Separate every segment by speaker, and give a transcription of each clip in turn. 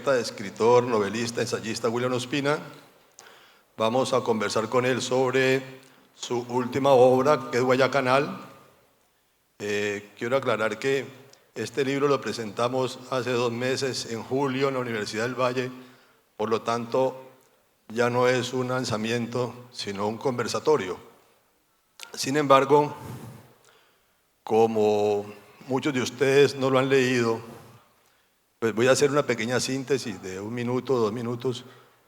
Speaker 1: poeta, escritor, novelista, ensayista William Ospina. Vamos a conversar con él sobre su última obra, que es Guayacanal. Quiero aclarar que este libro lo presentamos hace 2 meses, en julio, en la Universidad del Valle. Por lo tanto, ya no es un lanzamiento, sino un conversatorio. Sin embargo, como muchos de ustedes no lo han leído, pues voy a hacer una pequeña síntesis de 1 minuto, 2 minutos,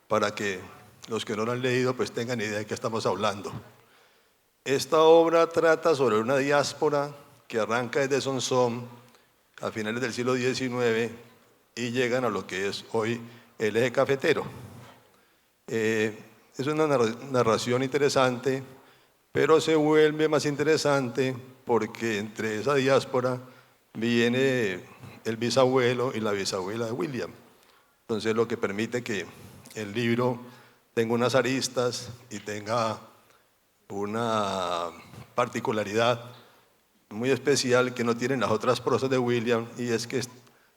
Speaker 1: para que los que no lo han leído pues tengan idea de qué estamos hablando. Esta obra trata sobre una diáspora que arranca desde Sonsón a finales del siglo XIX y llegan a lo que es hoy el eje cafetero. Es una narración interesante, pero se vuelve más interesante porque entre esa diáspora viene el bisabuelo y la bisabuela de William. Entonces, lo que permite que el libro tenga unas aristas y tenga una particularidad muy especial que no tienen las otras prosas de William, y es que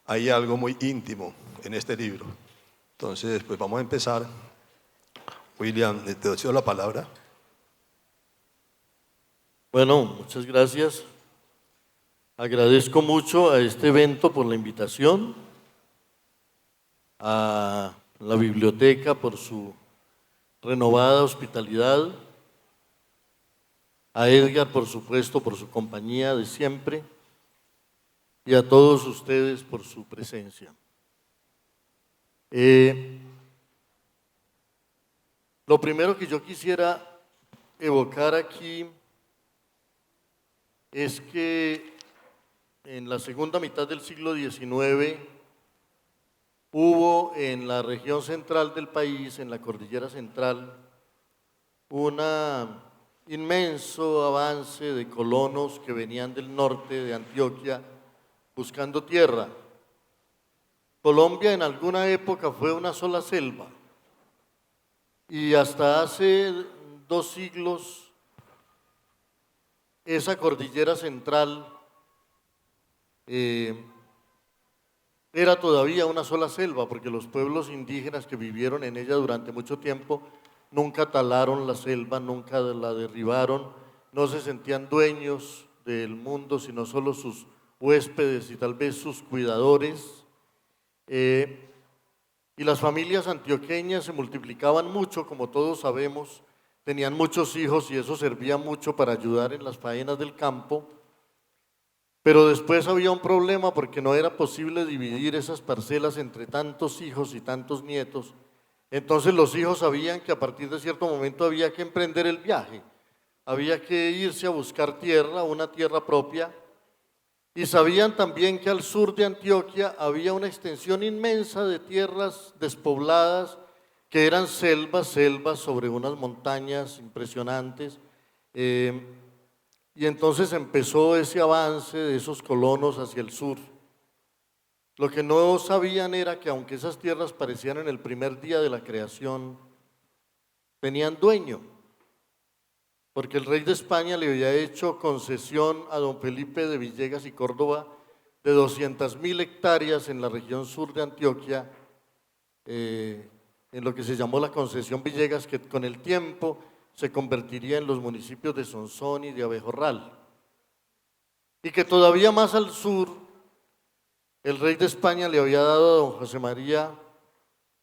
Speaker 1: hay algo muy íntimo en este libro. Entonces, pues vamos a empezar. William, te doy la palabra.
Speaker 2: Bueno, muchas gracias. Agradezco mucho a este evento por la invitación, a la biblioteca por su renovada hospitalidad, a Edgar, por supuesto, por su compañía de siempre, y a todos ustedes por su presencia. Lo primero que yo quisiera evocar aquí es que en la segunda mitad del siglo XIX hubo en la región central del país, en la cordillera central, un inmenso avance de colonos que venían del norte de Antioquia buscando tierra. Colombia en alguna época fue una sola selva y hasta hace 2 siglos esa cordillera central era todavía una sola selva, porque los pueblos indígenas que vivieron en ella durante mucho tiempo nunca talaron la selva, nunca la derribaron, no se sentían dueños del mundo, sino solo sus huéspedes y tal vez sus cuidadores. Y las familias antioqueñas se multiplicaban mucho, como todos sabemos, tenían muchos hijos y eso servía mucho para ayudar en las faenas del campo. Pero después había un problema porque no era posible dividir esas parcelas entre tantos hijos y tantos nietos. Entonces los hijos sabían que a partir de cierto momento había que emprender el viaje, había que irse a buscar tierra, una tierra propia, y sabían también que al sur de Antioquia había una extensión inmensa de tierras despobladas que eran selvas sobre unas montañas impresionantes. Y entonces empezó ese avance de esos colonos hacia el sur. Lo que no sabían era que aunque esas tierras parecían en el primer día de la creación, tenían dueño, porque el rey de España le había hecho concesión a don Felipe de Villegas y Córdoba de 200.000 hectáreas en la región sur de Antioquia, en lo que se llamó la concesión Villegas, que con el tiempo se convertiría en los municipios de Sonsón y de Abejorral, y que todavía más al sur el rey de España le había dado a don José María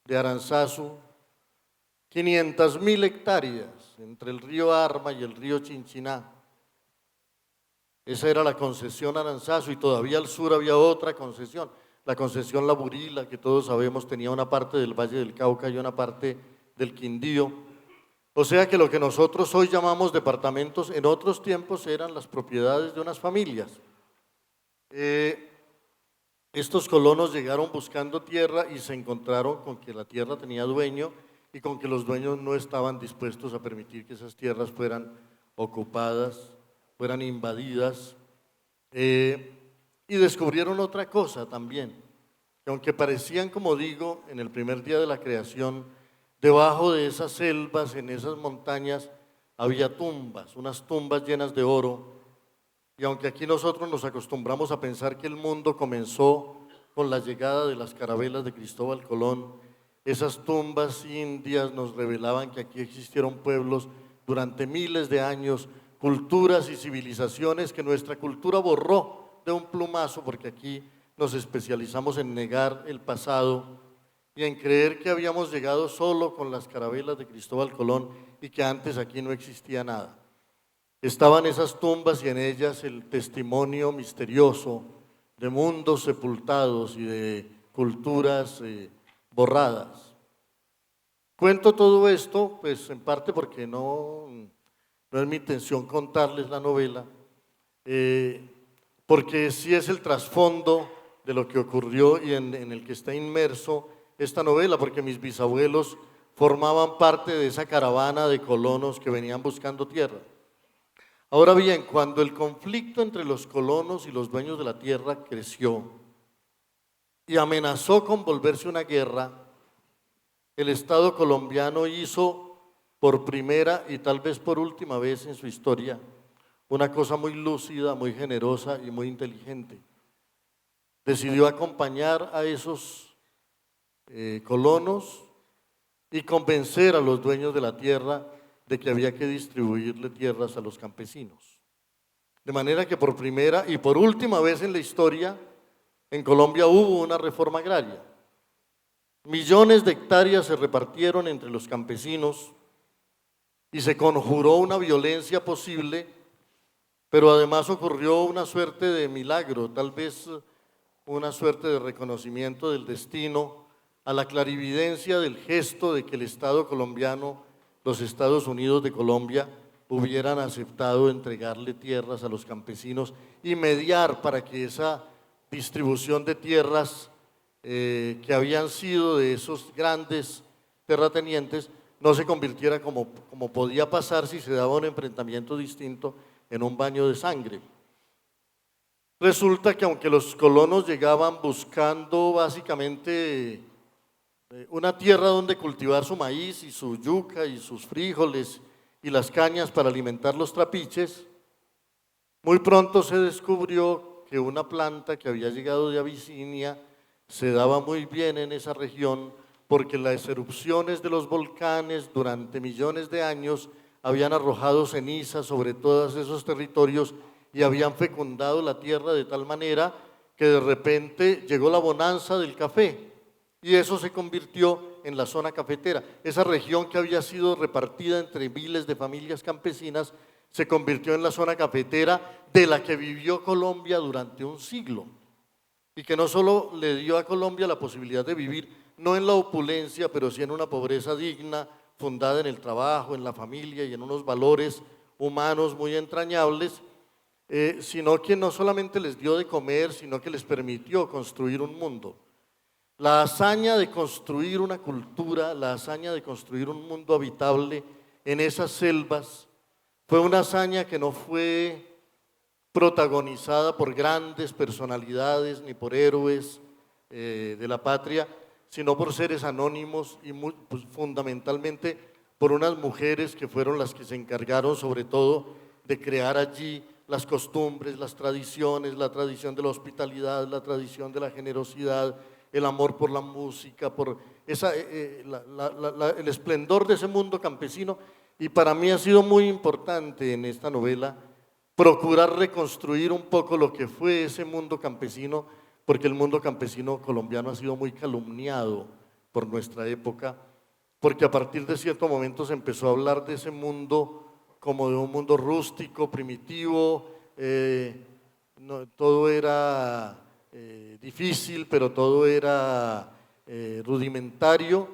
Speaker 2: de Aranzazu 500.000 hectáreas entre el río Arma y el río Chinchiná. Esa era la concesión Aranzazu, y todavía al sur había otra concesión, la concesión La Burila, que todos sabemos tenía una parte del Valle del Cauca y una parte del Quindío. O sea que lo que nosotros hoy llamamos departamentos, en otros tiempos eran las propiedades de unas familias. Estos colonos llegaron buscando tierra y se encontraron con que la tierra tenía dueño y con que los dueños no estaban dispuestos a permitir que esas tierras fueran ocupadas, fueran invadidas. Y descubrieron otra cosa también, que aunque parecían, como digo, en el primer día de la creación, debajo de esas selvas, en esas montañas, había tumbas, unas tumbas llenas de oro. Y aunque aquí nosotros nos acostumbramos a pensar que el mundo comenzó con la llegada de las carabelas de Cristóbal Colón. Esas tumbas indias nos revelaban que aquí existieron pueblos durante miles de años, culturas y civilizaciones que nuestra cultura borró de un plumazo, porque aquí nos especializamos en negar el pasado y en creer que habíamos llegado solo con las carabelas de Cristóbal Colón y que antes aquí no existía nada. Estaban esas tumbas y en ellas el testimonio misterioso de mundos sepultados y de culturas borradas. Cuento todo esto, pues en parte porque no es mi intención contarles la novela, porque sí es el trasfondo de lo que ocurrió y en el que está inmerso esta novela, porque mis bisabuelos formaban parte de esa caravana de colonos que venían buscando tierra. Ahora bien, cuando el conflicto entre los colonos y los dueños de la tierra creció y amenazó con volverse una guerra, el Estado colombiano hizo por primera y tal vez por última vez en su historia una cosa muy lúcida, muy generosa y muy inteligente. Decidió acompañar a esos colonos y convencer a los dueños de la tierra de que había que distribuirle tierras a los campesinos. De manera que por primera y por última vez en la historia, en Colombia hubo una reforma agraria. Millones de hectáreas se repartieron entre los campesinos y se conjuró una violencia posible, pero además ocurrió una suerte de milagro, tal vez una suerte de reconocimiento del destino a la clarividencia del gesto de que el Estado colombiano, los Estados Unidos de Colombia, hubieran aceptado entregarle tierras a los campesinos y mediar para que esa distribución de tierras que habían sido de esos grandes terratenientes no se convirtiera como podía pasar si se daba un enfrentamiento distinto en un baño de sangre. Resulta que aunque los colonos llegaban buscando básicamente una tierra donde cultivar su maíz y su yuca y sus frijoles y las cañas para alimentar los trapiches, muy pronto se descubrió que una planta que había llegado de Abisinia se daba muy bien en esa región porque las erupciones de los volcanes durante millones de años habían arrojado cenizas sobre todos esos territorios y habían fecundado la tierra de tal manera que de repente llegó la bonanza del café y eso se convirtió en la zona cafetera. Esa región que había sido repartida entre miles de familias campesinas se convirtió en la zona cafetera de la que vivió Colombia durante un siglo y que no solo le dio a Colombia la posibilidad de vivir, no en la opulencia, pero sí en una pobreza digna, fundada en el trabajo, en la familia y en unos valores humanos muy entrañables, sino que no solamente les dio de comer, sino que les permitió construir un mundo. La hazaña de construir una cultura, la hazaña de construir un mundo habitable en esas selvas, fue una hazaña que no fue protagonizada por grandes personalidades ni por héroes de la patria, sino por seres anónimos y pues, fundamentalmente por unas mujeres que fueron las que se encargaron sobre todo de crear allí las costumbres, las tradiciones, la tradición de la hospitalidad, la tradición de la generosidad, el amor por la música, por el esplendor de ese mundo campesino. Y para mí ha sido muy importante en esta novela procurar reconstruir un poco lo que fue ese mundo campesino, porque el mundo campesino colombiano ha sido muy calumniado por nuestra época, porque a partir de cierto momento se empezó a hablar de ese mundo como de un mundo rústico, primitivo, todo era difícil, pero todo era rudimentario.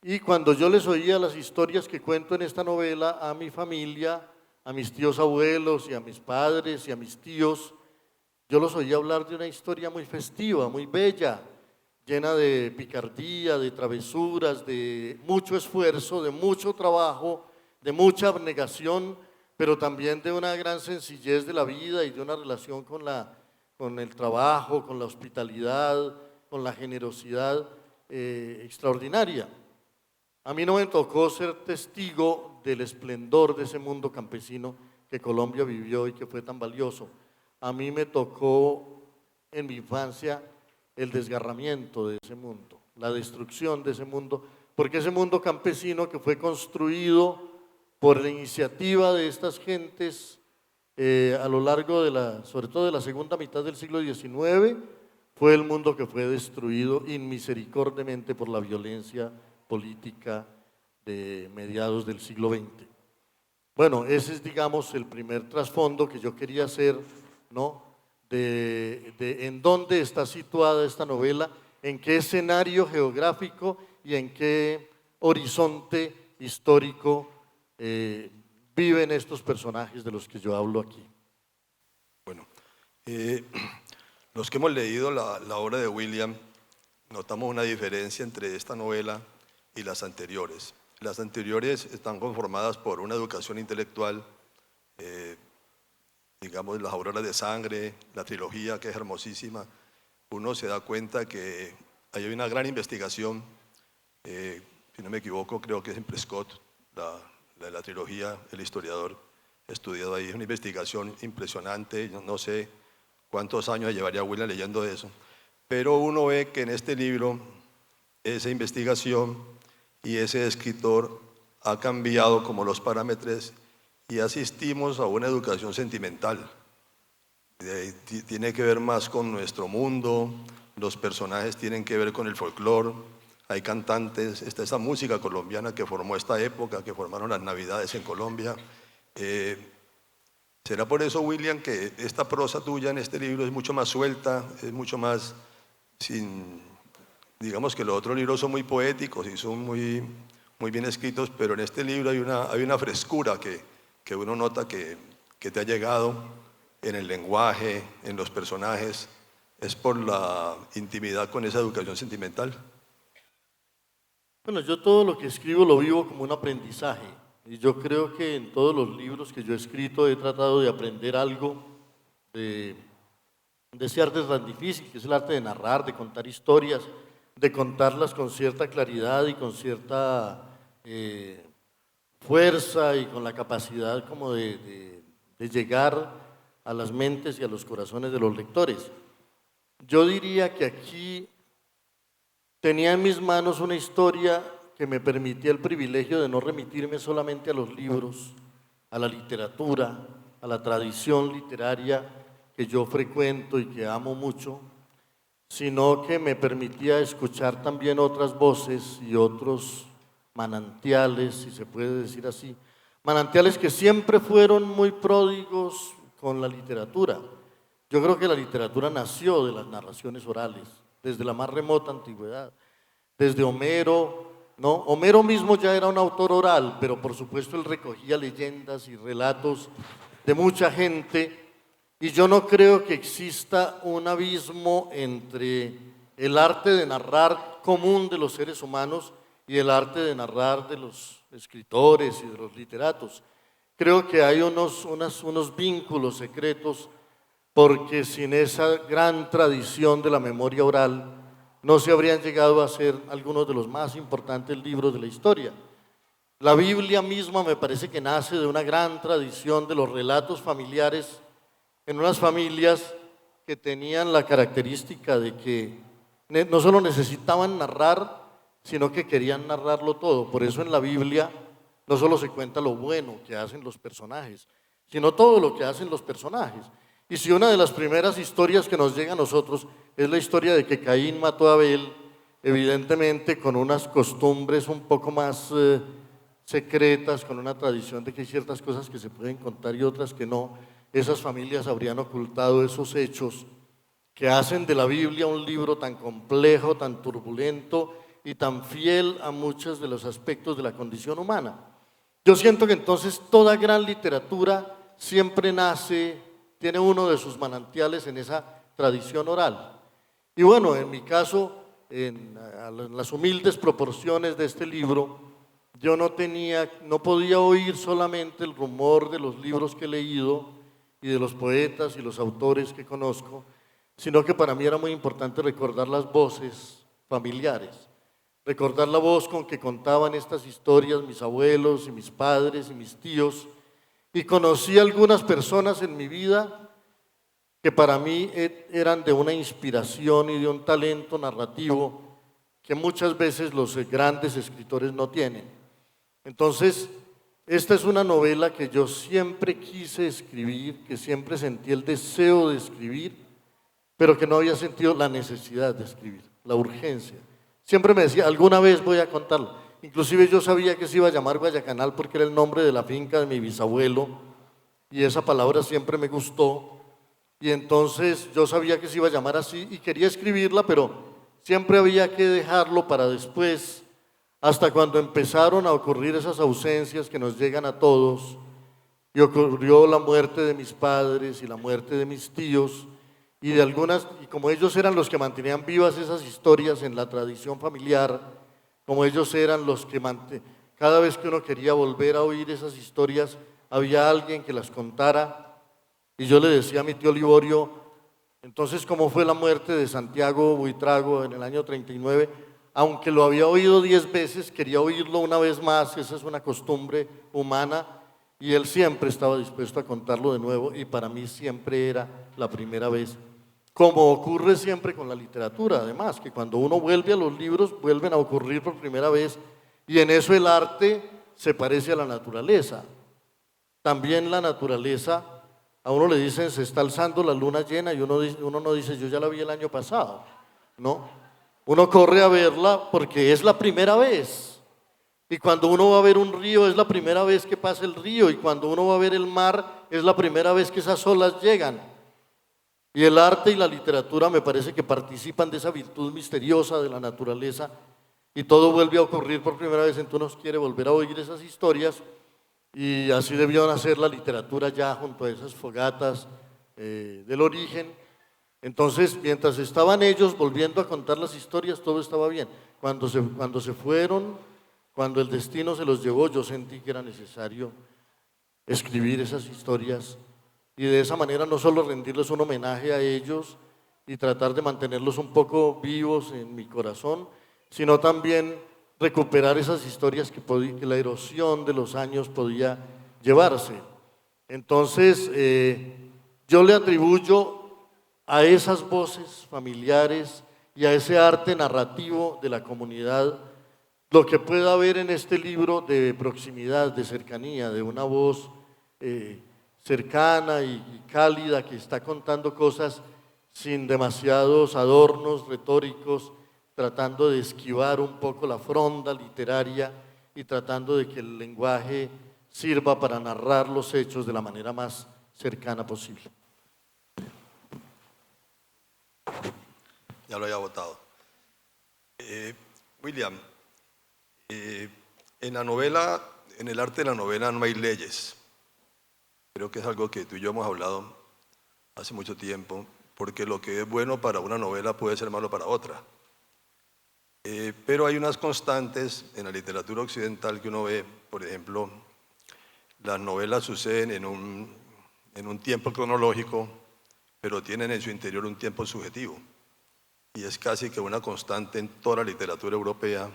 Speaker 2: Y cuando yo les oía las historias que cuento en esta novela a mi familia, a mis tíos abuelos y a mis padres y a mis tíos, yo los oía hablar de una historia muy festiva, muy bella, llena de picardía, de travesuras, de mucho esfuerzo, de mucho trabajo, de mucha abnegación, pero también de una gran sencillez de la vida y de una relación con el trabajo, con la hospitalidad, con la generosidad extraordinaria. A mí no me tocó ser testigo del esplendor de ese mundo campesino que Colombia vivió y que fue tan valioso. A mí me tocó en mi infancia el desgarramiento de ese mundo, la destrucción de ese mundo, porque ese mundo campesino que fue construido por la iniciativa de estas gentes a lo largo sobre todo de la segunda mitad del siglo XIX, fue el mundo que fue destruido inmisericordiamente por la violencia política de mediados del siglo XX. Bueno, ese es, digamos, el primer trasfondo que yo quería hacer, ¿no? De en dónde está situada esta novela, en qué escenario geográfico y en qué horizonte histórico viven estos personajes de los que yo hablo aquí.
Speaker 1: Bueno, los que hemos leído la obra de William, notamos una diferencia entre esta novela y las anteriores. Las anteriores están conformadas por una educación intelectual, digamos las auroras de sangre, la trilogía que es hermosísima. Uno se da cuenta que hay una gran investigación, si no me equivoco creo que es en Prescott, la trilogía, el historiador estudiado ahí, es una investigación impresionante, no sé cuántos años llevaría William leyendo eso, pero uno ve que en este libro esa investigación y ese escritor ha cambiado como los parámetros y asistimos a una educación sentimental. Tiene que ver más con nuestro mundo, los personajes tienen que ver con el folclore, hay cantantes, está esa música colombiana que formó esta época, que formaron las Navidades en Colombia. ¿Será por eso, William, que esta prosa tuya en este libro es mucho más suelta, es mucho más digamos que los otros libros son muy poéticos y son muy bien escritos, pero en este libro hay una frescura que uno nota que te ha llegado en el lenguaje, en los personajes? ¿Es por la intimidad con esa educación sentimental?
Speaker 2: Bueno, yo todo lo que escribo lo vivo como un aprendizaje y yo creo que en todos los libros que yo he escrito he tratado de aprender algo de ese arte tan difícil que es el arte de narrar, de contar historias, de contarlas con cierta claridad y con cierta fuerza y con la capacidad como de llegar a las mentes y a los corazones de los lectores. Yo diría que aquí tenía en mis manos una historia que me permitía el privilegio de no remitirme solamente a los libros, a la literatura, a la tradición literaria que yo frecuento y que amo mucho, sino que me permitía escuchar también otras voces y otros manantiales, si se puede decir así, manantiales que siempre fueron muy pródigos con la literatura. Yo creo que la literatura nació de las narraciones orales, desde la más remota antigüedad, desde Homero, ¿no? Homero mismo ya era un autor oral, pero por supuesto él recogía leyendas y relatos de mucha gente. Y yo no creo que exista un abismo entre el arte de narrar común de los seres humanos y el arte de narrar de los escritores y de los literatos. Creo que hay unos vínculos secretos porque sin esa gran tradición de la memoria oral no se habrían llegado a hacer algunos de los más importantes libros de la historia. La Biblia misma me parece que nace de una gran tradición de los relatos familiares en unas familias que tenían la característica de que no solo necesitaban narrar, sino que querían narrarlo todo. Por eso en la Biblia no solo se cuenta lo bueno que hacen los personajes, sino todo lo que hacen los personajes. Y si una de las primeras historias que nos llega a nosotros es la historia de que Caín mató a Abel, evidentemente con unas costumbres un poco más secretas, con una tradición de que hay ciertas cosas que se pueden contar y otras que no, esas familias habrían ocultado esos hechos que hacen de la Biblia un libro tan complejo, tan turbulento y tan fiel a muchos de los aspectos de la condición humana. Yo siento que entonces toda gran literatura siempre tiene uno de sus manantiales en esa tradición oral. Y bueno, en mi caso, en las humildes proporciones de este libro, yo no podía oír solamente el rumor de los libros que he leído y de los poetas y los autores que conozco, sino que para mí era muy importante recordar las voces familiares, recordar la voz con que contaban estas historias mis abuelos y mis padres y mis tíos, y conocí algunas personas en mi vida que para mí eran de una inspiración y de un talento narrativo que muchas veces los grandes escritores no tienen. Entonces, esta es una novela que yo siempre quise escribir, que siempre sentí el deseo de escribir, pero que no había sentido la necesidad de escribir, la urgencia. Siempre me decía, alguna vez voy a contarlo. Inclusive yo sabía que se iba a llamar Guayacanal porque era el nombre de la finca de mi bisabuelo y esa palabra siempre me gustó. Y entonces yo sabía que se iba a llamar así y quería escribirla, pero siempre había que dejarlo para después, hasta cuando empezaron a ocurrir esas ausencias que nos llegan a todos, y ocurrió la muerte de mis padres y la muerte de mis tíos, y de algunas, y como ellos eran los que mantenían vivas esas historias en la tradición familiar, como ellos eran los que cada vez que uno quería volver a oír esas historias, había alguien que las contara. Y yo le decía a mi tío Liborio, entonces, ¿cómo fue la muerte de Santiago Buitrago en el año 39? Aunque lo había oído 10 veces, quería oírlo una vez más, esa es una costumbre humana, y él siempre estaba dispuesto a contarlo de nuevo, y para mí siempre era la primera vez. Como ocurre siempre con la literatura, además, que cuando uno vuelve a los libros, vuelven a ocurrir por primera vez, y en eso el arte se parece a la naturaleza. También la naturaleza, a uno le dicen se está alzando la luna llena y uno no dice yo ya la vi el año pasado, ¿no? Uno corre a verla porque es la primera vez. Y cuando uno va a ver un río es la primera vez que pasa el río, y cuando uno va a ver el mar es la primera vez que esas olas llegan. Y el arte y la literatura me parece que participan de esa virtud misteriosa de la naturaleza, y todo vuelve a ocurrir por primera vez, entonces uno quiere volver a oír esas historias. Y así debió nacer la literatura ya junto a esas fogatas del origen. Entonces, mientras estaban ellos volviendo a contar las historias, todo estaba bien. Cuando se fueron, cuando el destino se los llevó, yo sentí que era necesario escribir esas historias y de esa manera no solo rendirles un homenaje a ellos y tratar de mantenerlos un poco vivos en mi corazón, sino también recuperar esas historias que la erosión de los años podía llevarse. Entonces, yo le atribuyo a esas voces familiares y a ese arte narrativo de la comunidad lo que pueda haber en este libro de proximidad, de cercanía, de una voz cercana y cálida que está contando cosas sin demasiados adornos retóricos, tratando de esquivar un poco la fronda literaria y tratando de que el lenguaje sirva para narrar los hechos de la manera más cercana posible.
Speaker 1: Ya lo había votado. William, en la novela, en el arte de la novela no hay leyes. Creo que es algo que tú y yo hemos hablado hace mucho tiempo, porque lo que es bueno para una novela puede ser malo para otra. Pero hay unas constantes en la literatura occidental que uno ve, por ejemplo, las novelas suceden en un tiempo cronológico, pero tienen en su interior un tiempo subjetivo. Y es casi que una constante en toda la literatura europea,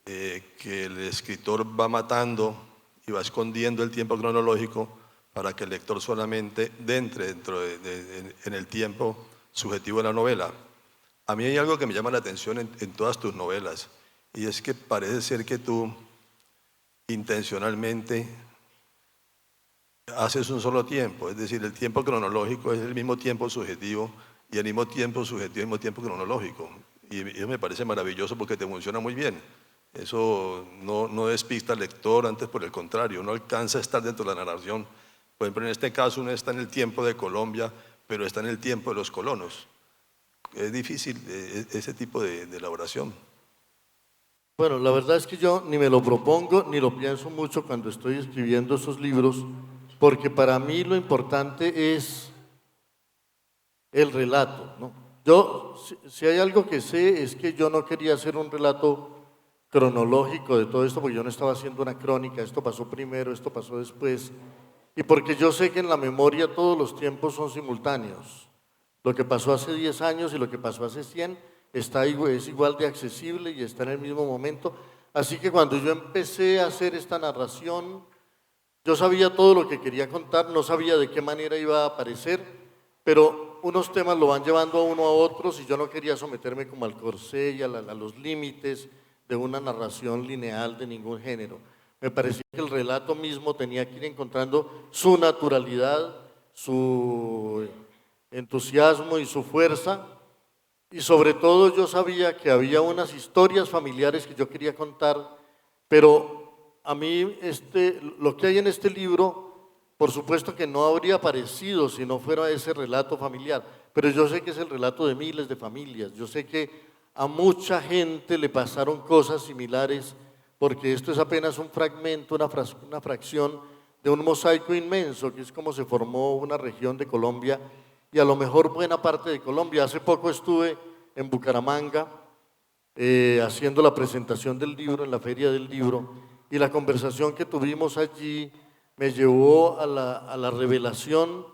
Speaker 1: que el escritor va matando y va escondiendo el tiempo cronológico para que el lector solamente entre en el tiempo subjetivo de la novela. A mí hay algo que me llama la atención en todas tus novelas, y es que parece ser que tú intencionalmente haces un solo tiempo, es decir, el tiempo cronológico es el mismo tiempo subjetivo y al mismo tiempo subjetivo, el mismo tiempo cronológico. Y eso me parece maravilloso porque te funciona muy bien. Eso no despista al lector, antes por el contrario, uno alcanza a estar dentro de la narración. Por ejemplo, en este caso uno está en el tiempo de Colombia, pero está en el tiempo de los colonos. Es difícil ese tipo de elaboración.
Speaker 2: Bueno, la verdad es que yo ni me lo propongo ni lo pienso mucho cuando estoy escribiendo esos libros, porque para mí lo importante es el relato, ¿no? Yo, si hay algo que sé, es que yo no quería hacer un relato cronológico de todo esto, porque yo no estaba haciendo una crónica, esto pasó primero, esto pasó después, y porque yo sé que en la memoria todos los tiempos son simultáneos. Lo que pasó hace 10 años y lo que pasó hace 100 es igual de accesible y está en el mismo momento. Así que cuando yo empecé a hacer esta narración, yo sabía todo lo que quería contar, no sabía de qué manera iba a aparecer, pero unos temas lo van llevando a uno a otros y yo no quería someterme como al corsé y a los límites de una narración lineal de ningún género. Me parecía que el relato mismo tenía que ir encontrando su naturalidad, su entusiasmo y su fuerza, y sobre todo yo sabía que había unas historias familiares que yo quería contar, pero a mí lo que hay en este libro, por supuesto que no habría aparecido si no fuera ese relato familiar, pero yo sé que es el relato de miles de familias, yo sé que a mucha gente le pasaron cosas similares, porque esto es apenas un fragmento, una fracción de un mosaico inmenso, que es como se formó una región de Colombia, y a lo mejor buena parte de Colombia. Hace poco estuve en Bucaramanga haciendo la presentación del libro, en la Feria del Libro, y la conversación que tuvimos allí me llevó a la revelación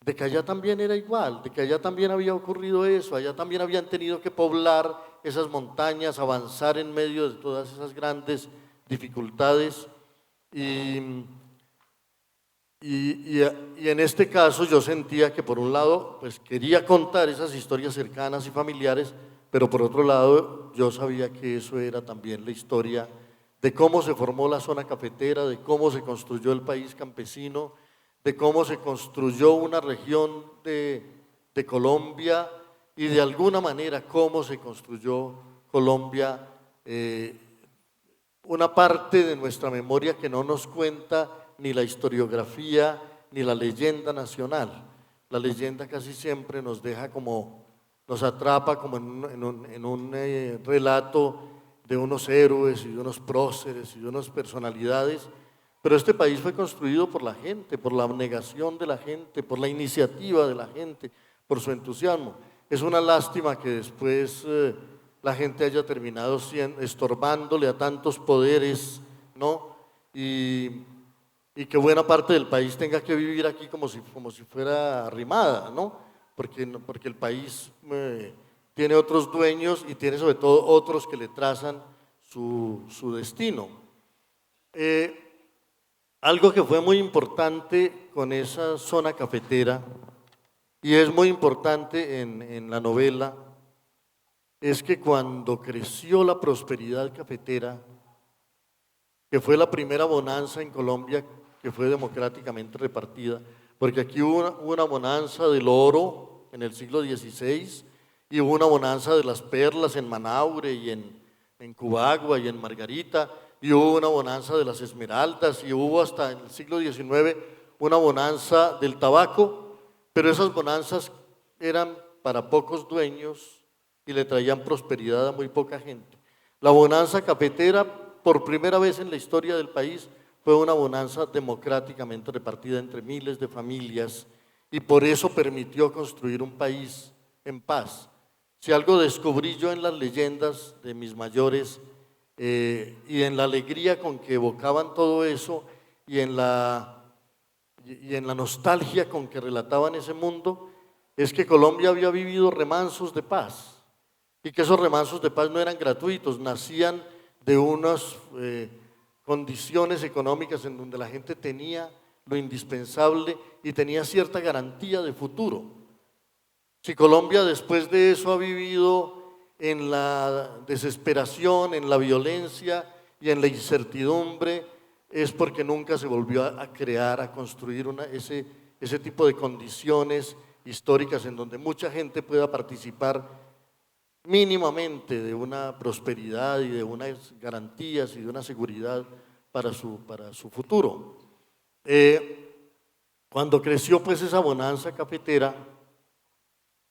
Speaker 2: de que allá también era igual, de que allá también había ocurrido eso, allá también habían tenido que poblar esas montañas, avanzar en medio de todas esas grandes dificultades. Y, y en este caso yo sentía que por un lado pues quería contar esas historias cercanas y familiares, pero por otro lado yo sabía que eso era también la historia de cómo se formó la zona cafetera, de cómo se construyó el país campesino, de cómo se construyó una región de Colombia y de alguna manera cómo se construyó Colombia, una parte de nuestra memoria que no nos cuenta ni la historiografía ni la leyenda nacional. La leyenda casi siempre nos deja como, nos atrapa como en un relato de unos héroes y de unos próceres y de unas personalidades, pero este país fue construido por la gente, por la abnegación de la gente, por la iniciativa de la gente, por su entusiasmo. Es una lástima que después la gente haya terminado estorbándole a tantos poderes, ¿no? Y que buena parte del país tenga que vivir aquí como si fuera arrimada, ¿no? Porque el país tiene otros dueños y tiene sobre todo otros que le trazan su destino. Algo que fue muy importante con esa zona cafetera, y es muy importante en la novela, es que cuando creció la prosperidad cafetera, que fue la primera bonanza en Colombia que fue democráticamente repartida, porque aquí hubo una bonanza del oro en el siglo XVI y hubo una bonanza de las perlas en Manaure y en Cubagua y en Margarita, y hubo una bonanza de las esmeraldas y hubo hasta en el siglo XIX una bonanza del tabaco, pero esas bonanzas eran para pocos dueños y le traían prosperidad a muy poca gente. La bonanza cafetera, por primera vez en la historia del país, fue una bonanza democráticamente repartida entre miles de familias y por eso permitió construir un país en paz. Si algo descubrí yo en las leyendas de mis mayores y en la alegría con que evocaban todo eso y en la nostalgia con que relataban ese mundo, es que Colombia había vivido remansos de paz y que esos remansos de paz no eran gratuitos, nacían de unas condiciones económicas en donde la gente tenía lo indispensable y tenía cierta garantía de futuro. Si Colombia después de eso ha vivido en la desesperación, en la violencia y en la incertidumbre, es porque nunca se volvió a crear, a construir ese tipo de condiciones históricas en donde mucha gente pueda participar mínimamente de una prosperidad y de unas garantías y de una seguridad para su futuro. Cuando creció pues esa bonanza cafetera,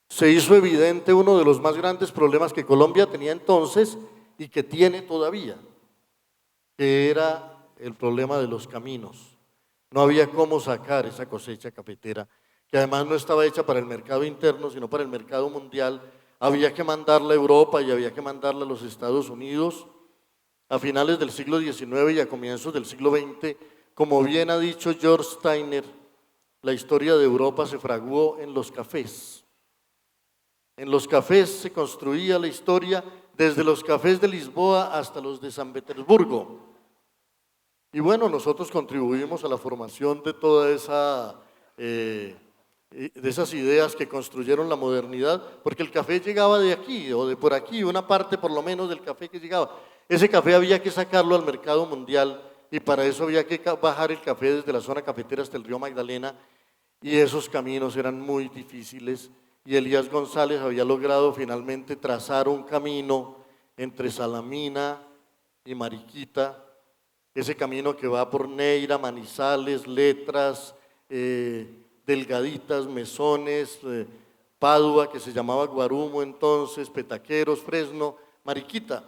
Speaker 2: se hizo evidente uno de los más grandes problemas que Colombia tenía entonces y que tiene todavía, que era el problema de los caminos. No había cómo sacar esa cosecha cafetera, que además no estaba hecha para el mercado interno, sino para el mercado mundial. Había que mandarla a Europa y había que mandarla a los Estados Unidos. A finales del siglo XIX y a comienzos del siglo XX, como bien ha dicho George Steiner, la historia de Europa se fraguó en los cafés. En los cafés se construía la historia, desde los cafés de Lisboa hasta los de San Petersburgo. Y bueno, nosotros contribuimos a la formación de toda esa de esas ideas que construyeron la modernidad, porque el café llegaba de aquí o de por aquí, una parte por lo menos del café que llegaba. Ese café había que sacarlo al mercado mundial y para eso había que bajar el café desde la zona cafetera hasta el río Magdalena y esos caminos eran muy difíciles y Elías González había logrado finalmente trazar un camino entre Salamina y Mariquita, ese camino que va por Neira, Manizales, Letras, Delgaditas, Mesones, Padua, que se llamaba Guarumo entonces, Petaqueros, Fresno, Mariquita.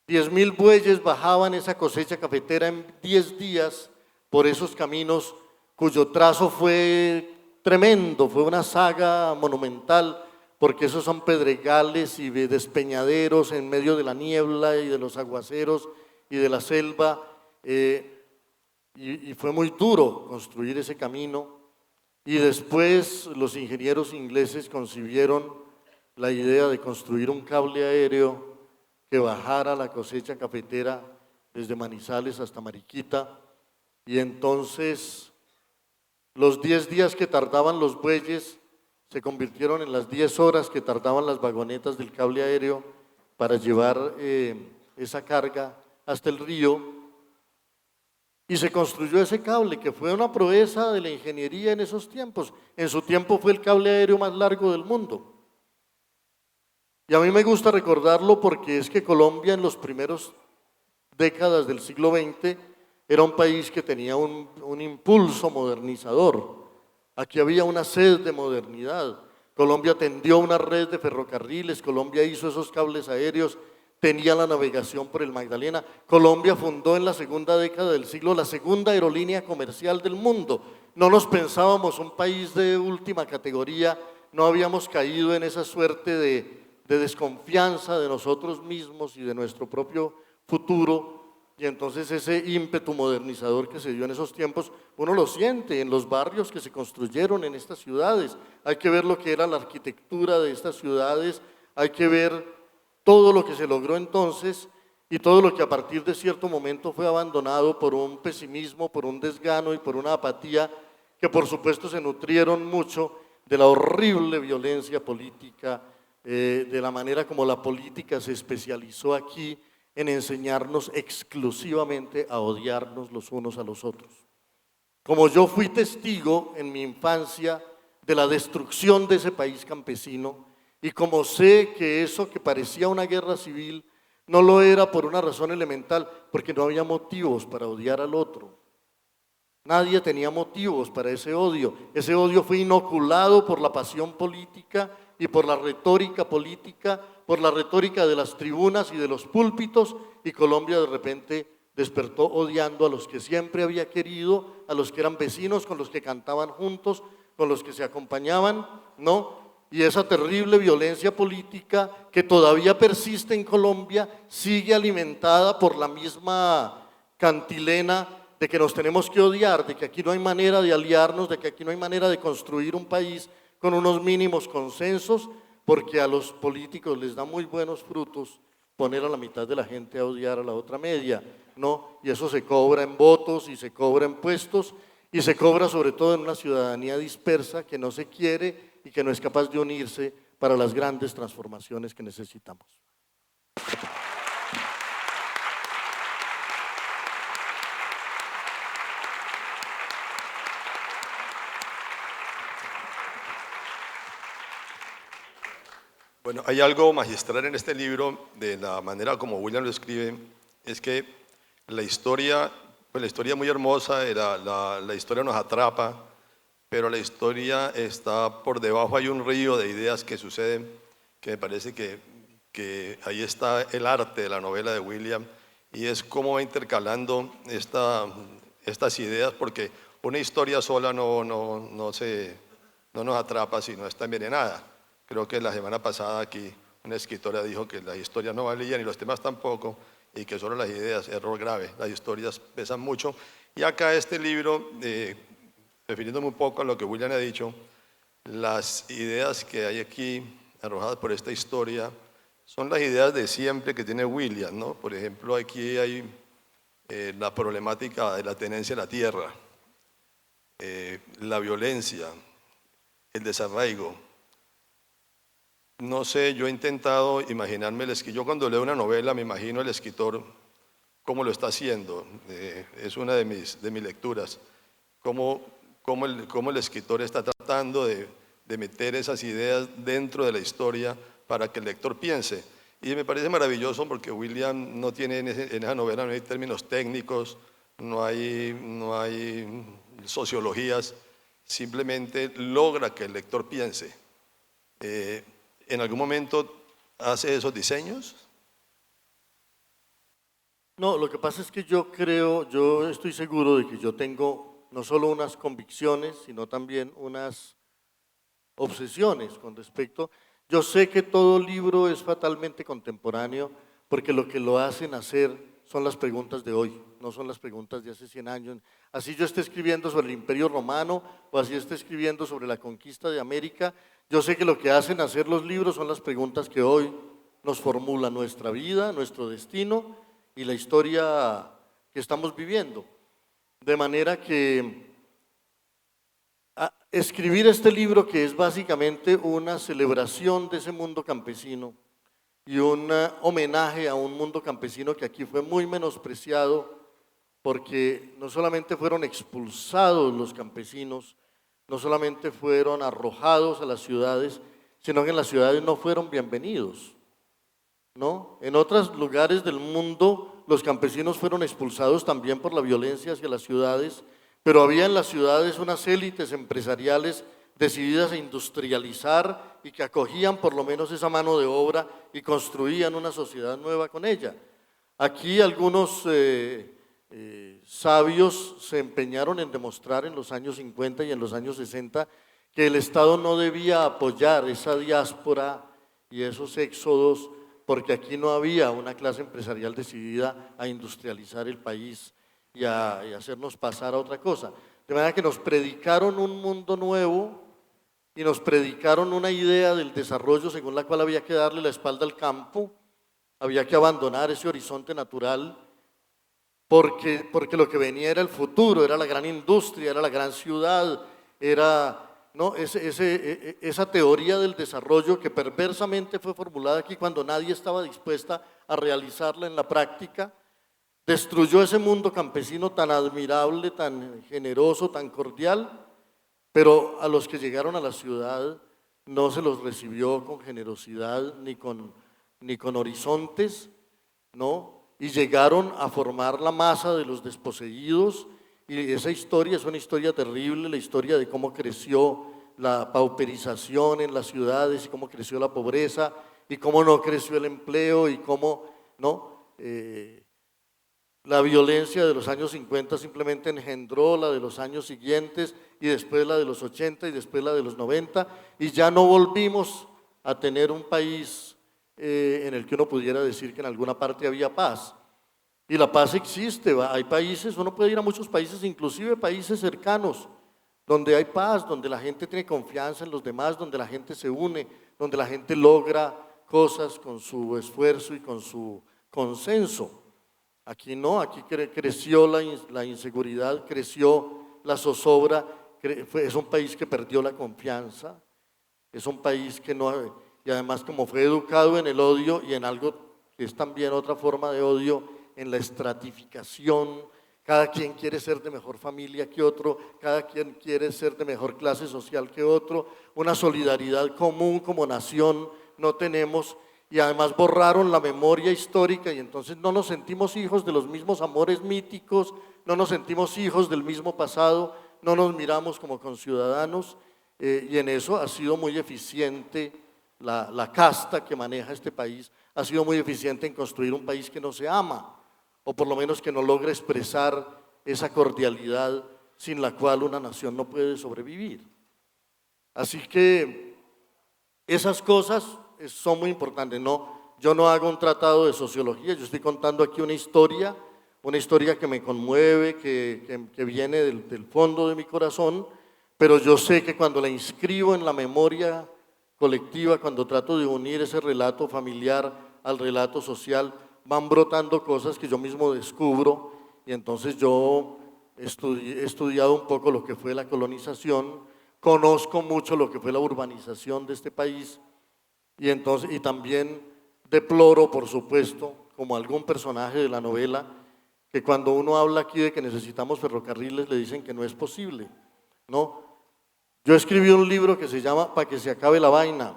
Speaker 2: 10.000 bueyes bajaban esa cosecha cafetera en 10 días por esos caminos cuyo trazo fue tremendo, fue una saga monumental, porque esos son pedregales y despeñaderos en medio de la niebla y de los aguaceros y de la selva, y fue muy duro construir ese camino. Y después los ingenieros ingleses concibieron la idea de construir un cable aéreo que bajara la cosecha cafetera desde Manizales hasta Mariquita, y entonces los 10 días que tardaban los bueyes se convirtieron en las 10 horas que tardaban las vagonetas del cable aéreo para llevar esa carga hasta el río, y se construyó ese cable que fue una proeza de la ingeniería en esos tiempos. En su tiempo fue el cable aéreo más largo del mundo. Y a mí me gusta recordarlo porque es que Colombia en los primeros décadas del siglo XX era un país que tenía un impulso modernizador. Aquí había una sed de modernidad. Colombia tendió una red de ferrocarriles, Colombia hizo esos cables aéreos, tenía la navegación por el Magdalena. Colombia fundó en la segunda década del siglo la segunda aerolínea comercial del mundo. No nos pensábamos un país de última categoría, no habíamos caído en esa suerte de desconfianza de nosotros mismos y de nuestro propio futuro. Y entonces ese ímpetu modernizador que se dio en esos tiempos, uno lo siente en los barrios que se construyeron en estas ciudades. Hay que ver lo que era la arquitectura de estas ciudades, hay que ver todo lo que se logró entonces y todo lo que a partir de cierto momento fue abandonado por un pesimismo, por un desgano y por una apatía que por supuesto se nutrieron mucho de la horrible violencia política, de la manera como la política se especializó aquí en enseñarnos exclusivamente a odiarnos los unos a los otros. Como yo fui testigo en mi infancia de la destrucción de ese país campesino, y como sé que eso que parecía una guerra civil no lo era por una razón elemental, porque no había motivos para odiar al otro. Nadie tenía motivos para ese odio. Ese odio fue inoculado por la pasión política y por la retórica política, por la retórica de las tribunas y de los púlpitos, y Colombia de repente despertó odiando a los que siempre había querido, a los que eran vecinos, con los que cantaban juntos, con los que se acompañaban, ¿no? Y esa terrible violencia política que todavía persiste en Colombia sigue alimentada por la misma cantilena de que nos tenemos que odiar, de que aquí no hay manera de aliarnos, de que aquí no hay manera de construir un país con unos mínimos consensos, porque a los políticos les da muy buenos frutos poner a la mitad de la gente a odiar a la otra media, ¿no? Y eso se cobra en votos y se cobra en puestos y se cobra sobre todo en una ciudadanía dispersa que no se quiere y que no es capaz de unirse para las grandes transformaciones que necesitamos.
Speaker 1: Bueno, hay algo magistral en este libro, de la manera como William lo escribe, es que la historia, pues la historia es muy hermosa, la historia nos atrapa, pero la historia está por debajo, hay un río de ideas que suceden, que me parece que ahí está el arte de la novela de William, y es cómo va intercalando estas ideas, porque una historia sola no nos atrapa si no está envenenada. Creo que la semana pasada aquí una escritora dijo que las historias no valían y los temas tampoco, y que solo las ideas, error grave, las historias pesan mucho. Y acá este libro, refiriéndome un poco a lo que William ha dicho, las ideas que hay aquí arrojadas por esta historia son las ideas de siempre que tiene William, ¿no? Por ejemplo, aquí hay la problemática de la tenencia de la tierra. la violencia, el desarraigo. No sé, yo he intentado imaginarme el escritor. Yo cuando leo una novela me imagino el escritor cómo lo está haciendo. Es una de mis lecturas. Cómo el escritor está tratando de meter esas ideas dentro de la historia para que el lector piense. Y me parece maravilloso porque William no tiene en esa novela no hay términos técnicos, no hay sociologías, simplemente logra que el lector piense. ¿En algún momento hace esos diseños?
Speaker 2: No, lo que pasa es que yo estoy seguro de que yo tengo no solo unas convicciones, sino también unas obsesiones con respecto. Yo sé que todo libro es fatalmente contemporáneo porque lo que lo hacen hacer son las preguntas de hoy, no son las preguntas de hace 100 años. Así yo esté escribiendo sobre el Imperio Romano o así esté escribiendo sobre la conquista de América, yo sé que lo que hacen hacer los libros son las preguntas que hoy nos formulan nuestra vida, nuestro destino y la historia que estamos viviendo. De manera que escribir este libro, que es básicamente una celebración de ese mundo campesino y un homenaje a un mundo campesino que aquí fue muy menospreciado porque no solamente fueron expulsados los campesinos, no solamente fueron arrojados a las ciudades, sino que en las ciudades no fueron bienvenidos, ¿no? En otros lugares del mundo los campesinos fueron expulsados también por la violencia hacia las ciudades, pero había en las ciudades unas élites empresariales decididas a industrializar y que acogían por lo menos esa mano de obra y construían una sociedad nueva con ella. Aquí algunos sabios se empeñaron en demostrar en los años 50 y en los años 60 que el Estado no debía apoyar esa diáspora y esos éxodos porque aquí no había una clase empresarial decidida a industrializar el país y hacernos pasar a otra cosa. De manera que nos predicaron un mundo nuevo y nos predicaron una idea del desarrollo según la cual había que darle la espalda al campo, había que abandonar ese horizonte natural, porque lo que venía era el futuro, era la gran industria, era la gran ciudad, era ¿no? esa teoría del desarrollo que perversamente fue formulada aquí cuando nadie estaba dispuesta a realizarla en la práctica, destruyó ese mundo campesino tan admirable, tan generoso, tan cordial, pero a los que llegaron a la ciudad no se los recibió con generosidad ni con horizontes, ¿no? Y llegaron a formar la masa de los desposeídos, y esa historia es una historia terrible, la historia de cómo creció la pauperización en las ciudades y cómo creció la pobreza y cómo no creció el empleo y cómo ¿no? La violencia de los años 50 simplemente engendró la de los años siguientes y después la de los 80 y después la de los 90 y ya no volvimos a tener un país en el que uno pudiera decir que en alguna parte había paz. Y la paz existe, hay países, uno puede ir a muchos países, inclusive países cercanos, donde hay paz, donde la gente tiene confianza en los demás, donde la gente se une, donde la gente logra cosas con su esfuerzo y con su consenso. Aquí no, aquí creció la inseguridad, creció la zozobra, es un país que perdió la confianza, es un país que no, y además como fue educado en el odio y en algo que es también otra forma de odio, en la estratificación, cada quien quiere ser de mejor familia que otro, cada quien quiere ser de mejor clase social que otro, una solidaridad común como nación no tenemos, y además borraron la memoria histórica y entonces no nos sentimos hijos de los mismos amores míticos, no nos sentimos hijos del mismo pasado, no nos miramos como conciudadanos, y en eso ha sido muy eficiente la casta que maneja este país, ha sido muy eficiente en construir un país que no se ama, o por lo menos que no logra expresar esa cordialidad sin la cual una nación no puede sobrevivir. Así que esas cosas son muy importantes. No, yo no hago un tratado de sociología, yo estoy contando aquí una historia que me conmueve, que viene del fondo de mi corazón, pero yo sé que cuando la inscribo en la memoria colectiva, cuando trato de unir ese relato familiar al relato social, van brotando cosas que yo mismo descubro y entonces yo he estudiado un poco lo que fue la colonización, conozco mucho lo que fue la urbanización de este país y también deploro, por supuesto, como algún personaje de la novela, que cuando uno habla aquí de que necesitamos ferrocarriles le dicen que no es posible, ¿no? Yo escribí un libro que se llama "Pa' que se acabe la vaina",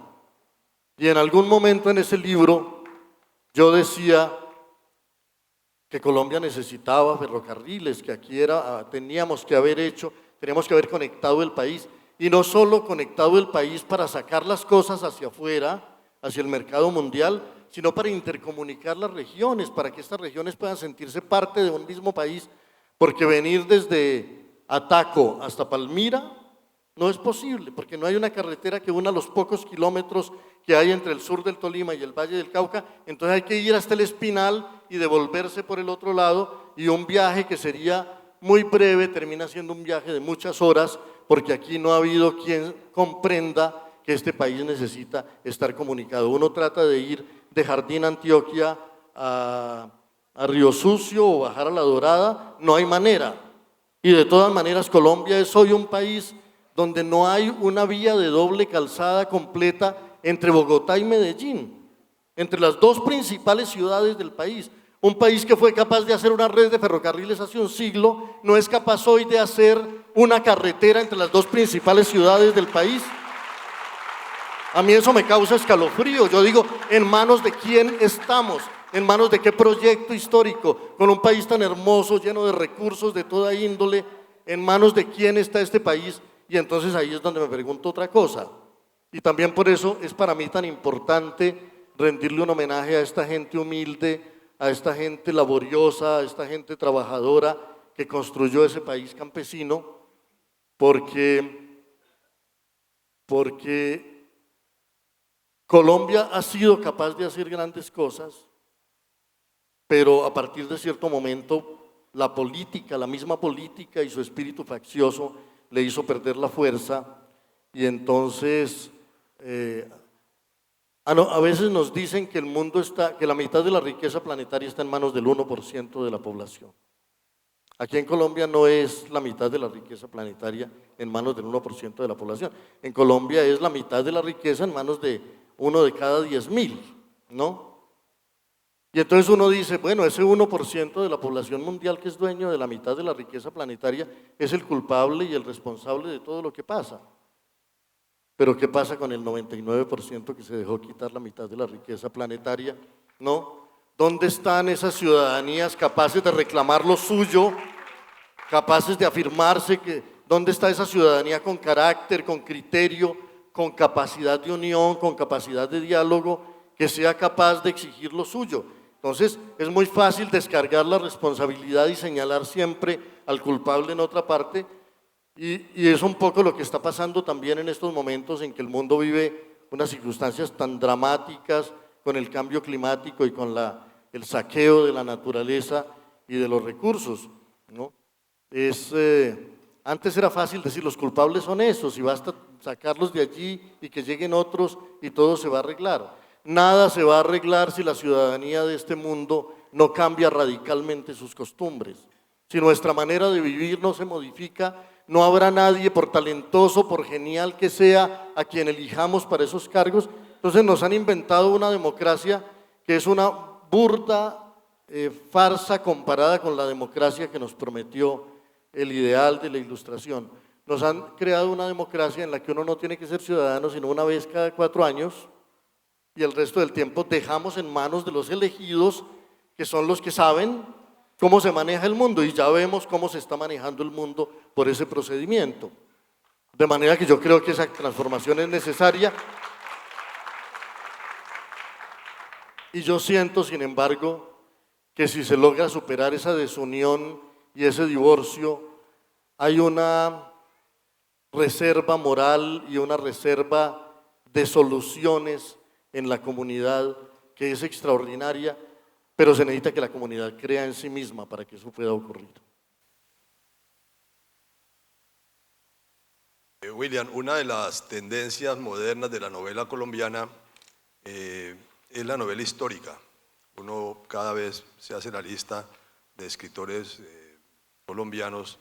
Speaker 2: y en algún momento en ese libro yo decía que Colombia necesitaba ferrocarriles, que aquí teníamos que haber conectado el país, y no solo conectado el país para sacar las cosas hacia afuera, hacia el mercado mundial, sino para intercomunicar las regiones, para que estas regiones puedan sentirse parte de un mismo país, porque venir desde Ataco hasta Palmira no es posible, porque no hay una carretera que una los pocos kilómetros que hay entre el sur del Tolima y el Valle del Cauca, entonces hay que ir hasta el Espinal y devolverse por el otro lado, y un viaje que sería muy breve termina siendo un viaje de muchas horas, porque aquí no ha habido quien comprenda que este país necesita estar comunicado. Uno trata de ir de Jardín Antioquia a Río Sucio o bajar a La Dorada, no hay manera. Y de todas maneras Colombia es hoy un país donde no hay una vía de doble calzada completa entre Bogotá y Medellín, entre las dos principales ciudades del país. Un país que fue capaz de hacer una red de ferrocarriles hace un siglo, no es capaz hoy de hacer una carretera entre las dos principales ciudades del país. A mí eso me causa escalofrío. Yo digo, ¿en manos de quién estamos? ¿En manos de qué proyecto histórico? Con un país tan hermoso, lleno de recursos de toda índole, ¿en manos de quién está este país? Y entonces ahí es donde me pregunto otra cosa. Y también por eso es para mí tan importante rendirle un homenaje a esta gente humilde, a esta gente laboriosa, a esta gente trabajadora que construyó ese país campesino, porque Colombia ha sido capaz de hacer grandes cosas, pero a partir de cierto momento la política, la misma política y su espíritu faccioso le hizo perder la fuerza, y entonces a veces nos dicen que que la mitad de la riqueza planetaria está en manos del 1% de la población. Aquí en Colombia no es la mitad de la riqueza planetaria en manos del 1% de la población. En Colombia es la mitad de la riqueza en manos de 1 de cada 10.000, ¿no? Y entonces uno dice, bueno, ese 1% de la población mundial que es dueño de la mitad de la riqueza planetaria es el culpable y el responsable de todo lo que pasa. Pero ¿qué pasa con el 99% que se dejó quitar la mitad de la riqueza planetaria? ¿No? ¿Dónde están esas ciudadanías capaces de reclamar lo suyo, capaces de afirmarse? ¿Dónde está esa ciudadanía con carácter, con criterio, con capacidad de unión, con capacidad de diálogo, que sea capaz de exigir lo suyo? Entonces es muy fácil descargar la responsabilidad y señalar siempre al culpable en otra parte, y es un poco lo que está pasando también en estos momentos en que el mundo vive unas circunstancias tan dramáticas con el cambio climático y con el saqueo de la naturaleza y de los recursos, ¿no? Antes era fácil decir los culpables son esos y basta sacarlos de allí y que lleguen otros y todo se va a arreglar. Nada se va a arreglar si la ciudadanía de este mundo no cambia radicalmente sus costumbres. Si nuestra manera de vivir no se modifica, no habrá nadie, por talentoso, por genial que sea, a quien elijamos para esos cargos. Entonces nos han inventado una democracia que es una burda farsa comparada con la democracia que nos prometió el ideal de la Ilustración. Nos han creado una democracia en la que uno no tiene que ser ciudadano sino una vez cada 4 años, y el resto del tiempo dejamos en manos de los elegidos, que son los que saben cómo se maneja el mundo, y ya vemos cómo se está manejando el mundo por ese procedimiento. De manera que yo creo que esa transformación es necesaria, y yo siento, sin embargo, que si se logra superar esa desunión y ese divorcio, hay una reserva moral y una reserva de soluciones en la comunidad que es extraordinaria, pero se necesita que la comunidad crea en sí misma para que eso pueda ocurrir.
Speaker 1: William, una de las tendencias modernas de la novela colombiana es la novela histórica. Uno cada vez se hace la lista de escritores colombianos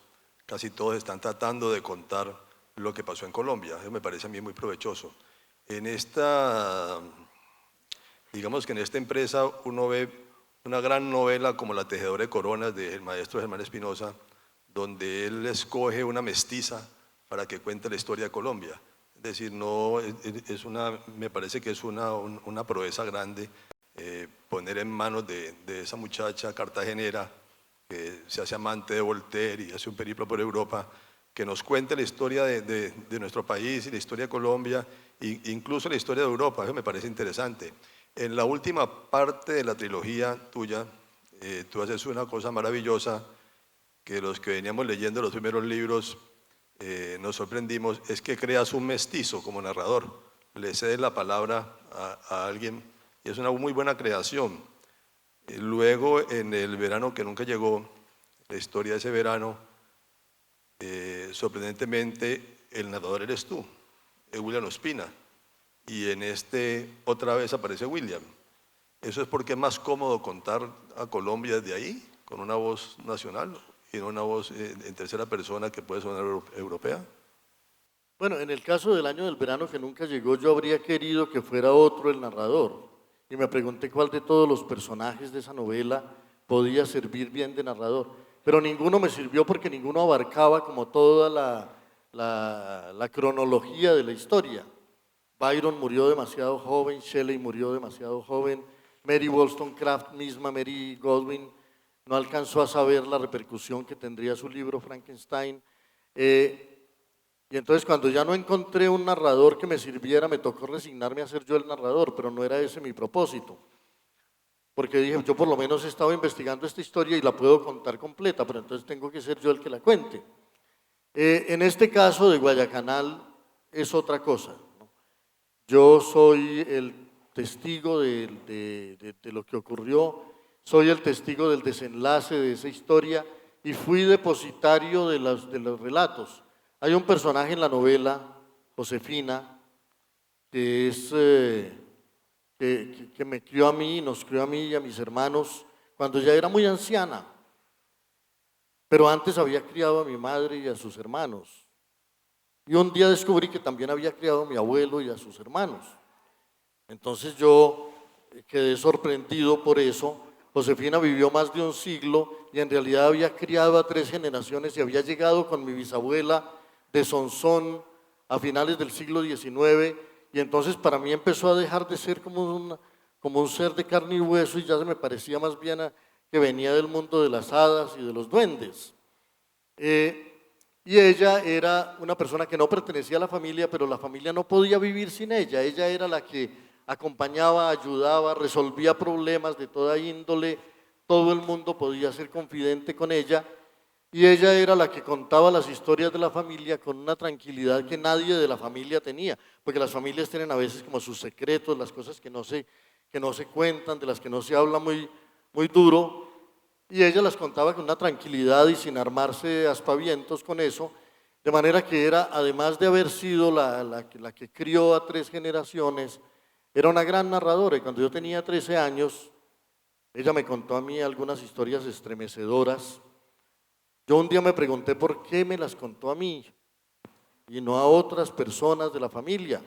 Speaker 1: casi todos están tratando de contar lo que pasó en Colombia. Eso me parece a mí muy provechoso. En esta, digamos que en esta empresa uno ve una gran novela como La tejedora de coronas del maestro Germán Espinosa, donde él escoge una mestiza para que cuente la historia de Colombia. Es decir, no, me parece que es una proeza grande poner en manos de esa muchacha cartagenera que se hace amante de Voltaire y hace un periplo por Europa, que nos cuente la historia de nuestro país y la historia de Colombia, e incluso la historia de Europa. Eso me parece interesante. En la última parte de la trilogía tuya, tú haces una cosa maravillosa que los que veníamos leyendo los primeros libros nos sorprendimos, es que creas un mestizo como narrador, le cedes la palabra a alguien y es una muy buena creación. Luego, en el verano que nunca llegó, la historia de ese verano, sorprendentemente el narrador eres tú, es William Ospina, y en este otra vez aparece William. ¿Eso es porque es más cómodo contar a Colombia desde ahí, con una voz nacional y no una voz en tercera persona que puede sonar europea?
Speaker 2: Bueno, en el caso del año del verano que nunca llegó, yo habría querido que fuera otro el narrador. Y me pregunté cuál de todos los personajes de esa novela podía servir bien de narrador. Pero ninguno me sirvió porque ninguno abarcaba como toda la cronología de la historia. Byron murió demasiado joven, Shelley murió demasiado joven, Mary Wollstonecraft misma, Mary Godwin, no alcanzó a saber la repercusión que tendría su libro Frankenstein. Y entonces cuando ya no encontré un narrador que me sirviera, me tocó resignarme a ser yo el narrador, pero no era ese mi propósito. Porque dije, yo por lo menos he estado investigando esta historia y la puedo contar completa, pero entonces tengo que ser yo el que la cuente. En este caso de Guayacanal es otra cosa, ¿no? Yo soy el testigo de lo que ocurrió, soy el testigo del desenlace de esa historia y fui depositario de los relatos. Hay un personaje en la novela, Josefina, que es que me crió a mí, nos crió a mí y a mis hermanos cuando ya era muy anciana, pero antes había criado a mi madre y a sus hermanos. Y un día descubrí que también había criado a mi abuelo y a sus hermanos. Entonces yo quedé sorprendido por eso. Josefina vivió más de un siglo y en realidad había criado a 3 generaciones y había llegado con mi bisabuela de Sonsón a finales del siglo XIX, y entonces para mí empezó a dejar de ser como un ser de carne y hueso y ya se me parecía más bien que venía del mundo de las hadas y de los duendes. Y ella era una persona que no pertenecía a la familia, pero la familia no podía vivir sin ella. Ella era la que acompañaba, ayudaba, resolvía problemas de toda índole, todo el mundo podía ser confidente con ella. Y ella era la que contaba las historias de la familia con una tranquilidad que nadie de la familia tenía, porque las familias tienen a veces como sus secretos, las cosas que no se cuentan, de las que no se habla muy, muy duro, y ella las contaba con una tranquilidad y sin armarse aspavientos con eso, de manera que era, además de haber sido la que crió a 3 generaciones, era una gran narradora, y cuando yo tenía 13 años, ella me contó a mí algunas historias estremecedoras. Yo un día me pregunté por qué me las contó a mí y no a otras personas de la familia.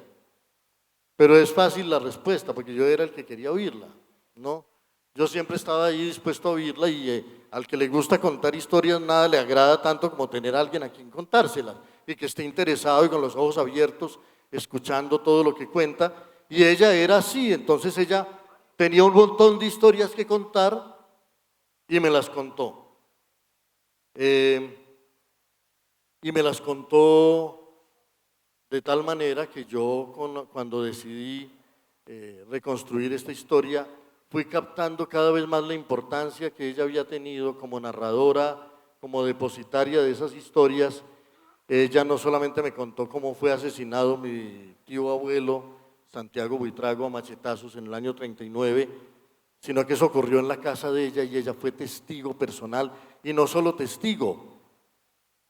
Speaker 2: Pero es fácil la respuesta, porque yo era el que quería oírla, ¿no? Yo siempre estaba ahí dispuesto a oírla y al que le gusta contar historias nada le agrada tanto como tener a alguien a quien contárselas y que esté interesado y con los ojos abiertos escuchando todo lo que cuenta. Y ella era así, entonces ella tenía un montón de historias que contar y me las contó. Y me las contó de tal manera que yo cuando decidí reconstruir esta historia fui captando cada vez más la importancia que ella había tenido como narradora, como depositaria de esas historias. Ella no solamente me contó cómo fue asesinado mi tío abuelo Santiago Buitrago a machetazos en el año 39, sino que eso ocurrió en la casa de ella y ella fue testigo personal, y no solo testigo,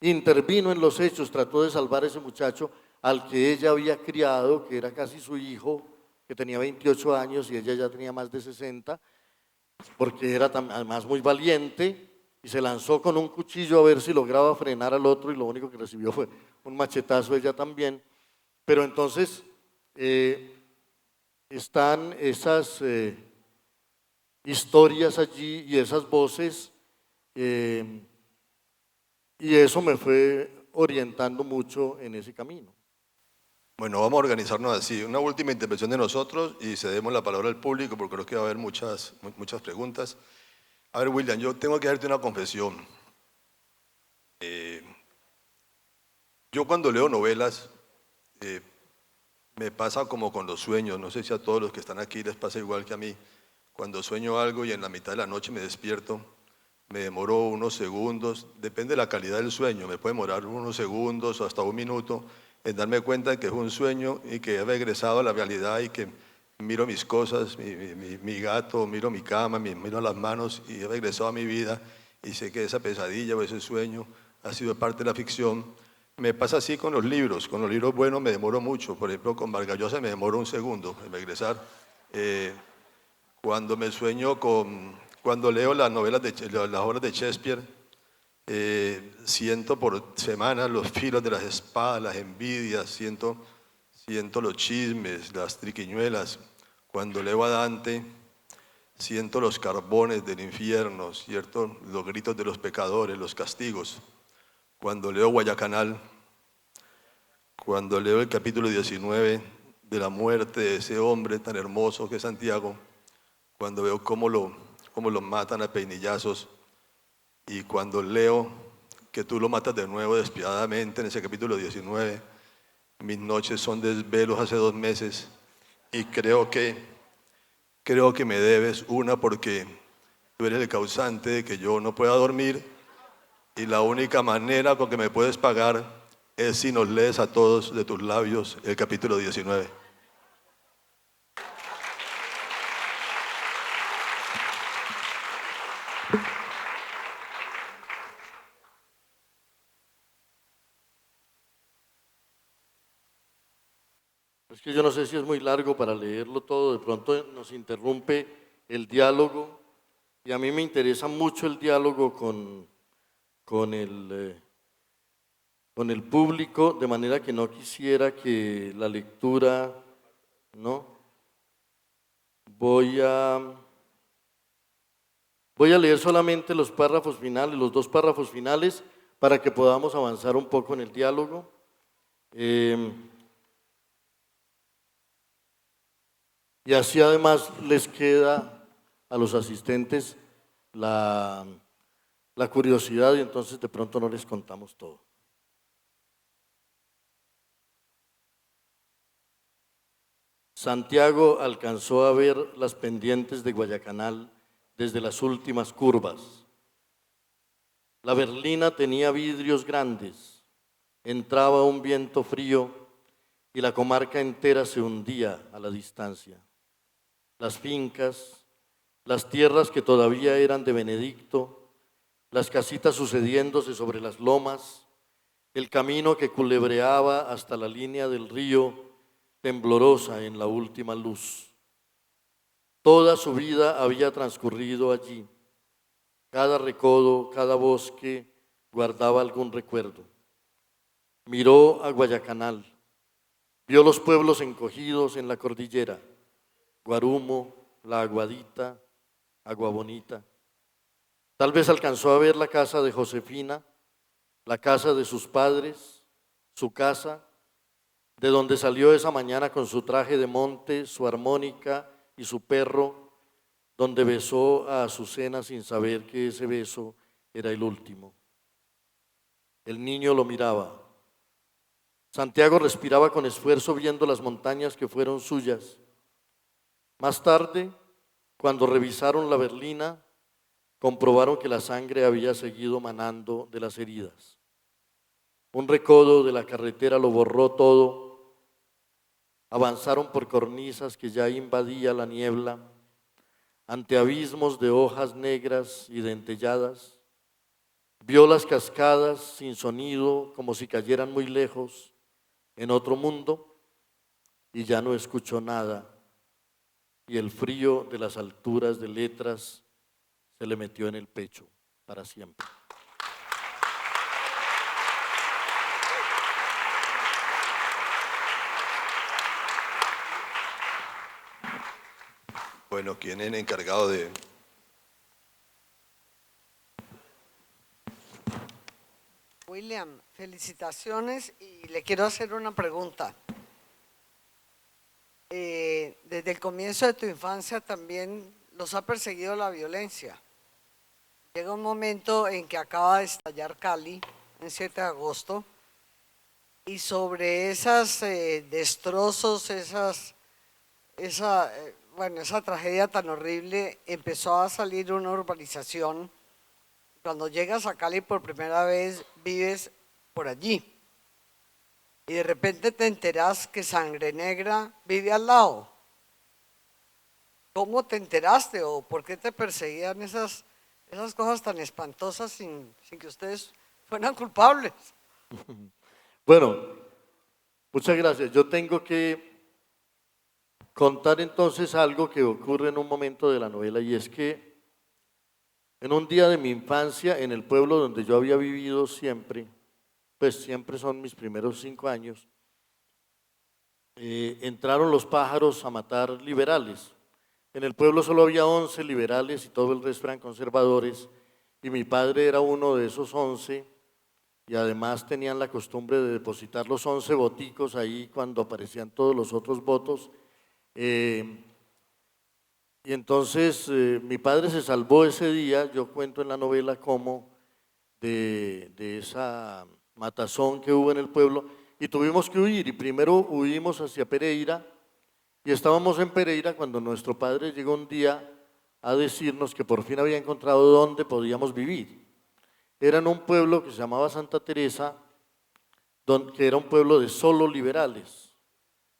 Speaker 2: intervino en los hechos, trató de salvar a ese muchacho al que ella había criado, que era casi su hijo, que tenía 28 años y ella ya tenía más de 60, porque era además muy valiente, y se lanzó con un cuchillo a ver si lograba frenar al otro y lo único que recibió fue un machetazo ella también. Pero entonces están esas historias allí y esas voces eh, y eso me fue orientando mucho en ese camino.
Speaker 1: Bueno, vamos a organizarnos así. Una última intervención de nosotros y cedemos la palabra al público porque creo que va a haber muchas preguntas. A ver, William, yo tengo que darte una confesión. Yo cuando leo novelas, eh, me pasa como con los sueños. No sé si a todos los que están aquí les pasa igual que a mí. Cuando sueño algo y en la mitad de la noche me despierto, me demoro unos segundos, depende de la calidad del sueño, me puede demorar unos segundos o hasta un minuto en darme cuenta de que es un sueño y que he regresado a la realidad y que miro mis cosas, mi gato, miro mi cama, miro las manos y he regresado a mi vida y sé que esa pesadilla o ese sueño ha sido parte de la ficción. Me pasa así con los libros buenos me demoro mucho, por ejemplo con Vargas Llosa me demoro un segundo en regresar. Eh, cuando leo las novelas las obras de Shakespeare, siento por semana los filos de las espadas, las envidias, siento los chismes, las triquiñuelas. Cuando leo a Dante, siento los carbones del infierno, ¿cierto? Los gritos de los pecadores, los castigos. Cuando leo Guayacanal, cuando leo el capítulo 19 de la muerte de ese hombre tan hermoso que es Santiago, cuando veo cómo lo matan a peinillazos y cuando leo que tú lo matas de nuevo despiadadamente en ese capítulo 19, mis noches son desvelos hace 2 meses y creo que me debes una porque tú eres el causante de que yo no pueda dormir y la única manera con que me puedes pagar es si nos lees a todos de tus labios el capítulo 19.
Speaker 2: Es que yo no sé si es muy largo para leerlo todo, de pronto nos interrumpe el diálogo y a mí me interesa mucho el diálogo con con el público, de manera que no quisiera que la lectura, ¿no? Voy a, voy a leer solamente los párrafos finales, los 2 párrafos finales, para que podamos avanzar un poco en el diálogo. Y así además les queda a los asistentes la, la curiosidad y entonces de pronto no les contamos todo. Santiago alcanzó a ver las pendientes de Guayacanal desde las últimas curvas. La berlina tenía vidrios grandes, entraba un viento frío y la comarca entera se hundía a la distancia. Las fincas, las tierras que todavía eran de Benedicto, las casitas sucediéndose sobre las lomas, el camino que culebreaba hasta la línea del río, temblorosa en la última luz. Toda su vida había transcurrido allí. Cada recodo, cada bosque guardaba algún recuerdo. Miró a Guayacanal, vio los pueblos encogidos en la cordillera, Guarumo, La Aguadita, Agua Bonita. Tal vez alcanzó a ver la casa de Josefina, la casa de sus padres, su casa, de donde salió esa mañana con su traje de monte, su armónica y su perro, donde besó a Azucena sin saber que ese beso era el último. El niño lo miraba. Santiago respiraba con esfuerzo viendo las montañas que fueron suyas. Más tarde, cuando revisaron la berlina, comprobaron que la sangre había seguido manando de las heridas. Un recodo de la carretera lo borró todo. Avanzaron por cornisas que ya invadía la niebla, ante abismos de hojas negras y dentelladas. Vio las cascadas sin sonido, como si cayeran muy lejos, en otro mundo, y ya no escuchó nada. Y el frío de las alturas de letras se le metió en el pecho. para siempre.
Speaker 1: Bueno, ¿quién es el encargado de...?
Speaker 3: William, felicitaciones y le quiero hacer una pregunta. Desde el comienzo de tu infancia también los ha perseguido la violencia. Llega un momento en que acaba de estallar Cali, el 7 de agosto, y sobre esos destrozos, esa tragedia tan horrible, empezó a salir una urbanización. Cuando llegas a Cali por primera vez, vives por allí y de repente te enteras que Sangre Negra vive al lado. ¿Cómo te enteraste o por qué te perseguían esas cosas tan espantosas sin que ustedes fueran culpables?
Speaker 2: Bueno, muchas gracias. Yo tengo que contar entonces algo que ocurre en un momento de la novela, y es que en un día de mi infancia, en el pueblo donde yo había vivido siempre, pues siempre son mis primeros 5 años, entraron los pájaros a matar liberales. En el pueblo solo había 11 liberales y todo el resto eran conservadores, y mi padre era uno de esos 11, y además tenían la costumbre de depositar los 11 voticos ahí cuando aparecían todos los otros votos. Y entonces mi padre se salvó ese día. Yo cuento en la novela cómo de esa matazón que hubo en el pueblo, y tuvimos que huir, y primero huimos hacia Pereira, y estábamos en Pereira cuando nuestro padre llegó un día a decirnos que por fin había encontrado dónde podíamos vivir. Era en un pueblo que se llamaba Santa Teresa, que era un pueblo de solo liberales.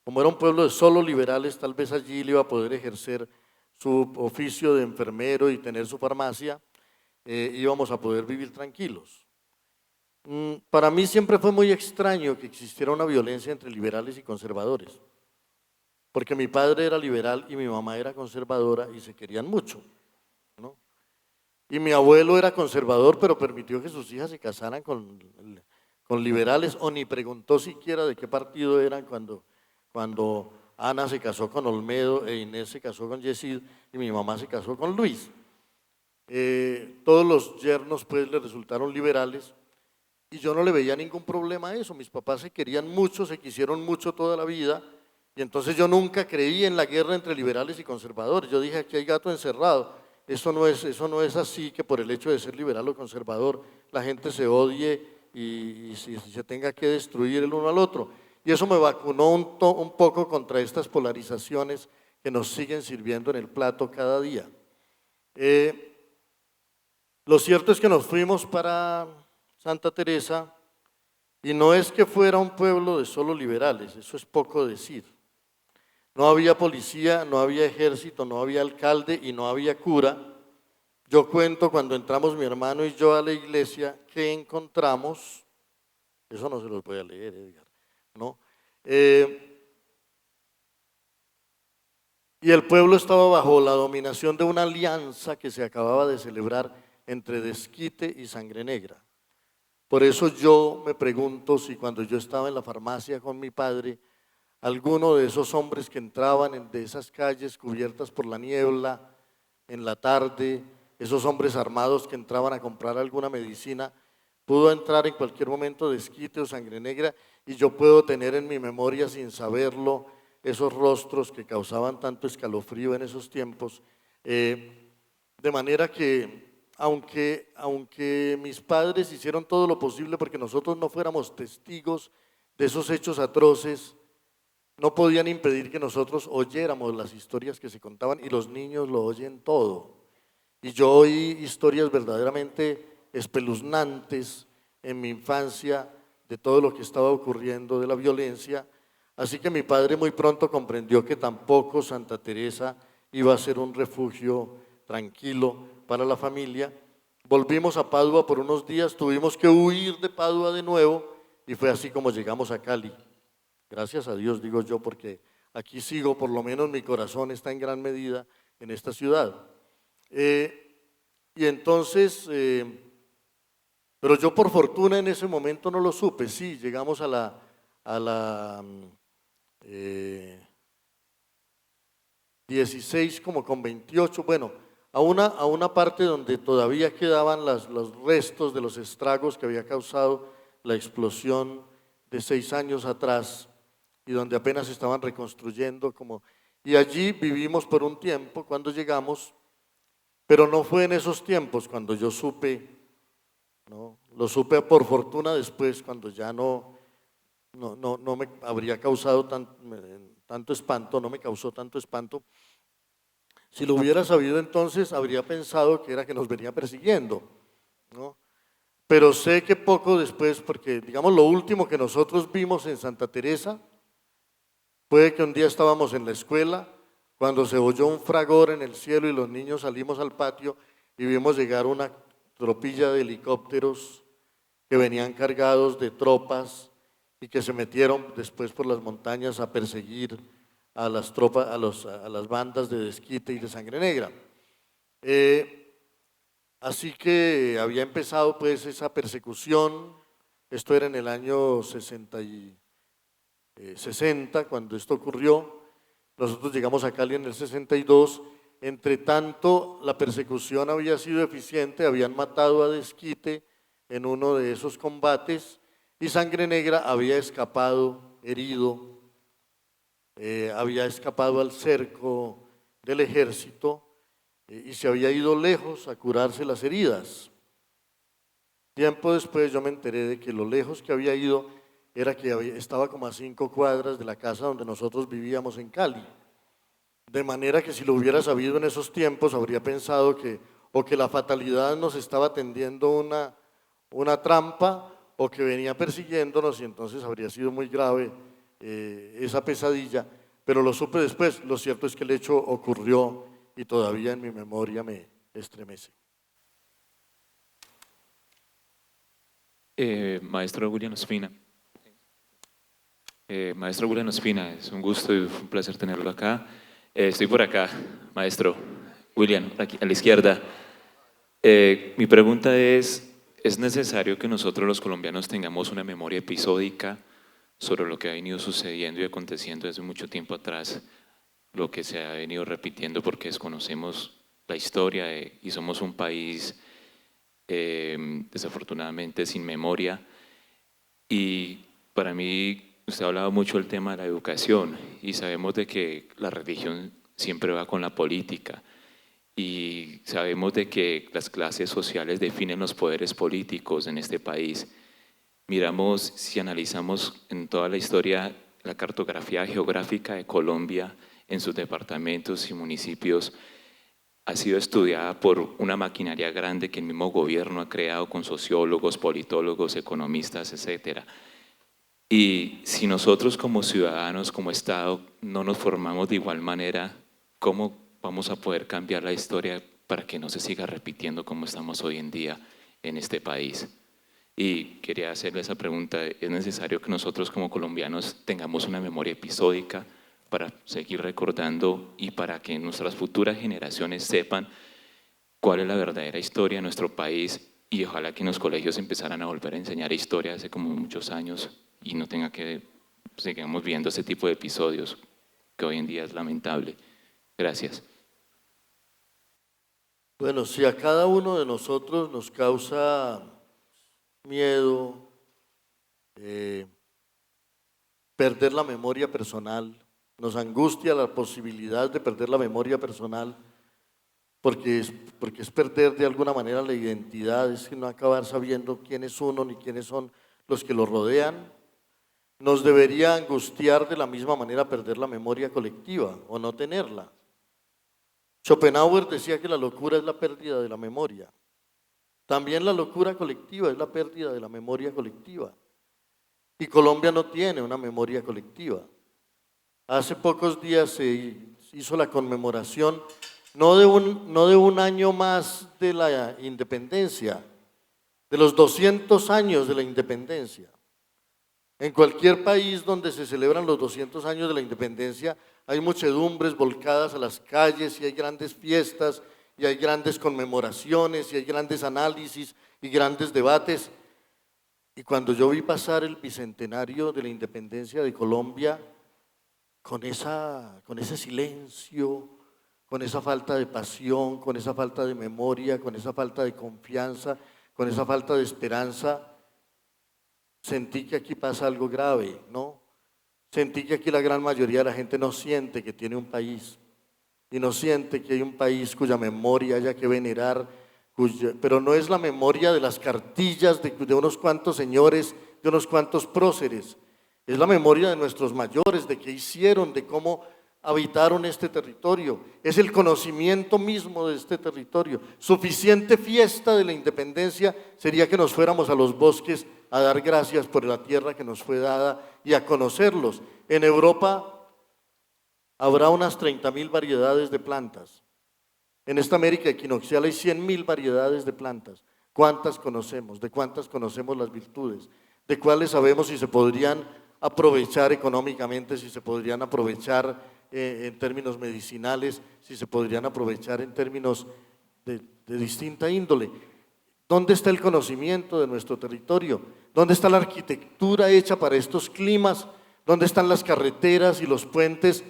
Speaker 2: Como era un pueblo de solo liberales, tal vez allí él iba a poder ejercer su oficio de enfermero y tener su farmacia, íbamos a poder vivir tranquilos. Para mí siempre fue muy extraño que existiera una violencia entre liberales y conservadores, porque mi padre era liberal y mi mamá era conservadora y se querían mucho, ¿no? Y mi abuelo era conservador, pero permitió que sus hijas se casaran con liberales, o ni preguntó siquiera de qué partido eran cuando Ana se casó con Olmedo e Inés se casó con Yesid y mi mamá se casó con Luis. Todos los yernos pues le resultaron liberales y yo no le veía ningún problema a eso. Mis papás se querían mucho, se quisieron mucho toda la vida, y entonces yo nunca creí en la guerra entre liberales y conservadores. Yo dije, aquí hay gato encerrado. Eso no es así, que por el hecho de ser liberal o conservador la gente se odie y se tenga que destruir el uno al otro. Y eso me vacunó un poco contra estas polarizaciones que nos siguen sirviendo en el plato cada día. Lo cierto es que nos fuimos para Santa Teresa, y no es que fuera un pueblo de solo liberales, eso es poco decir. No había policía, no había ejército, no había alcalde y no había cura. Yo cuento cuando entramos mi hermano y yo a la iglesia, que encontramos, eso no se los voy a leer, Edgar, ¿no? Y el pueblo estaba bajo la dominación de una alianza que se acababa de celebrar entre Desquite y Sangre Negra. Por eso yo me pregunto si cuando yo estaba en la farmacia con mi padre, alguno de esos hombres que entraban de esas calles cubiertas por la niebla en la tarde, esos hombres armados que entraban a comprar alguna medicina, pudo entrar en cualquier momento Desquite o Sangre Negra, y yo puedo tener en mi memoria, sin saberlo, esos rostros que causaban tanto escalofrío en esos tiempos. De manera que aunque mis padres hicieron todo lo posible porque nosotros no fuéramos testigos de esos hechos atroces, no podían impedir que nosotros oyéramos las historias que se contaban, y los niños lo oyen todo. Y yo oí historias verdaderamente espeluznantes en mi infancia de todo lo que estaba ocurriendo, de la violencia. Así que mi padre muy pronto comprendió que tampoco Santa Teresa iba a ser un refugio tranquilo para la familia. Volvimos a Padua por unos días, tuvimos que huir de Padua de nuevo, y fue así como llegamos a Cali. Gracias a Dios, digo yo, porque aquí sigo, por lo menos mi corazón está en gran medida en esta ciudad. Y entonces, pero yo por fortuna en ese momento no lo supe, sí, llegamos a la 16 como con 28, bueno, a una parte donde todavía quedaban los restos de los estragos que había causado la explosión de 6 años atrás y donde apenas estaban reconstruyendo y allí vivimos por un tiempo cuando llegamos, pero no fue en esos tiempos cuando yo supe, ¿no? Lo supe por fortuna después cuando ya no me habría causado tanto espanto, no me causó tanto espanto. Si lo hubiera sabido entonces, habría pensado que era que nos venía persiguiendo, ¿no? Pero sé que poco después, porque digamos lo último que nosotros vimos en Santa Teresa, fue que un día estábamos en la escuela, cuando se oyó un fragor en el cielo y los niños salimos al patio y vimos llegar una tropilla de helicópteros que venían cargados de tropas y que se metieron después por las montañas a perseguir a las tropas, a las bandas de Desquite y de Sangre Negra. Así que había empezado pues esa persecución, esto era en el año 60 cuando esto ocurrió, nosotros llegamos a Cali en el 62, entre tanto la persecución había sido eficiente, habían matado a Desquite en uno de esos combates y Sangre Negra había escapado herido, había escapado al cerco del ejército y se había ido lejos a curarse las heridas. Tiempo después yo me enteré de que lo lejos que había ido era que estaba como a 5 cuadras de la casa donde nosotros vivíamos en Cali. De manera que si lo hubiera sabido en esos tiempos, habría pensado que la fatalidad nos estaba tendiendo una trampa o que venía persiguiéndonos y entonces habría sido muy grave esa pesadilla. Pero lo supe después, lo cierto es que el hecho ocurrió y todavía en mi memoria me estremece.
Speaker 4: Maestro William Ospina. Maestro William Ospina, es un gusto y un placer tenerlo acá. Estoy por acá, maestro William, aquí a la izquierda. Mi pregunta ¿es necesario que nosotros los colombianos tengamos una memoria episódica sobre lo que ha venido sucediendo y aconteciendo desde mucho tiempo atrás, lo que se ha venido repitiendo porque desconocemos la historia y somos un país desafortunadamente sin memoria? Y para mí, usted ha hablado mucho del tema de la educación y sabemos de que la religión siempre va con la política y sabemos de que las clases sociales definen los poderes políticos en este país. Miramos, si analizamos en toda la historia, la cartografía geográfica de Colombia en sus departamentos y municipios ha sido estudiada por una maquinaria grande que el mismo gobierno ha creado con sociólogos, politólogos, economistas, etcétera. Y si nosotros como ciudadanos, como Estado, no nos formamos de igual manera, ¿cómo vamos a poder cambiar la historia para que no se siga repitiendo como estamos hoy en día en este país? Y quería hacerle esa pregunta, ¿es necesario que nosotros como colombianos tengamos una memoria episódica para seguir recordando y para que nuestras futuras generaciones sepan cuál es la verdadera historia de nuestro país y ojalá que en los colegios empezaran a volver a enseñar historia hace como muchos años y no tenga que sigamos viendo ese tipo de episodios que hoy en día es lamentable? Gracias.
Speaker 2: Bueno, si a cada uno de nosotros nos causa miedo, perder la memoria personal, nos angustia la posibilidad de perder la memoria personal, porque es perder de alguna manera la identidad, es que no acabar sabiendo quién es uno ni quiénes son los que lo rodean. Nos debería angustiar de la misma manera perder la memoria colectiva o no tenerla. Schopenhauer decía que la locura es la pérdida de la memoria. También la locura colectiva es la pérdida de la memoria colectiva. Y Colombia no tiene una memoria colectiva. Hace pocos días se hizo la conmemoración no de un año más de la independencia, de los 200 años de la independencia. En cualquier país donde se celebran los 200 años de la independencia hay muchedumbres volcadas a las calles y hay grandes fiestas y hay grandes conmemoraciones y hay grandes análisis y grandes debates. Y cuando yo vi pasar el bicentenario de la independencia de Colombia, con ese silencio, con esa falta de pasión, con esa falta de memoria, con esa falta de confianza, con esa falta de esperanza, sentí que aquí pasa algo grave, ¿no? Sentí que aquí la gran mayoría de la gente no siente que tiene un país y no siente que hay un país cuya memoria haya que venerar, pero no es la memoria de las cartillas de unos cuantos señores, de unos cuantos próceres, es la memoria de nuestros mayores, de qué hicieron, de cómo habitaron este territorio, es el conocimiento mismo de este territorio. Suficiente fiesta de la independencia sería que nos fuéramos a los bosques a dar gracias por la tierra que nos fue dada y a conocerlos. En Europa habrá unas 30.000 variedades de plantas. En esta América equinoccial hay 100.000 variedades de plantas. ¿Cuántas conocemos? ¿De cuántas conocemos las virtudes? ¿De cuáles sabemos si se podrían aprovechar económicamente, si se podrían aprovechar en términos medicinales, si se podrían aprovechar en términos de distinta índole? ¿Dónde está el conocimiento de nuestro territorio? ¿Dónde está la arquitectura hecha para estos climas? ¿Dónde están las carreteras y los puentes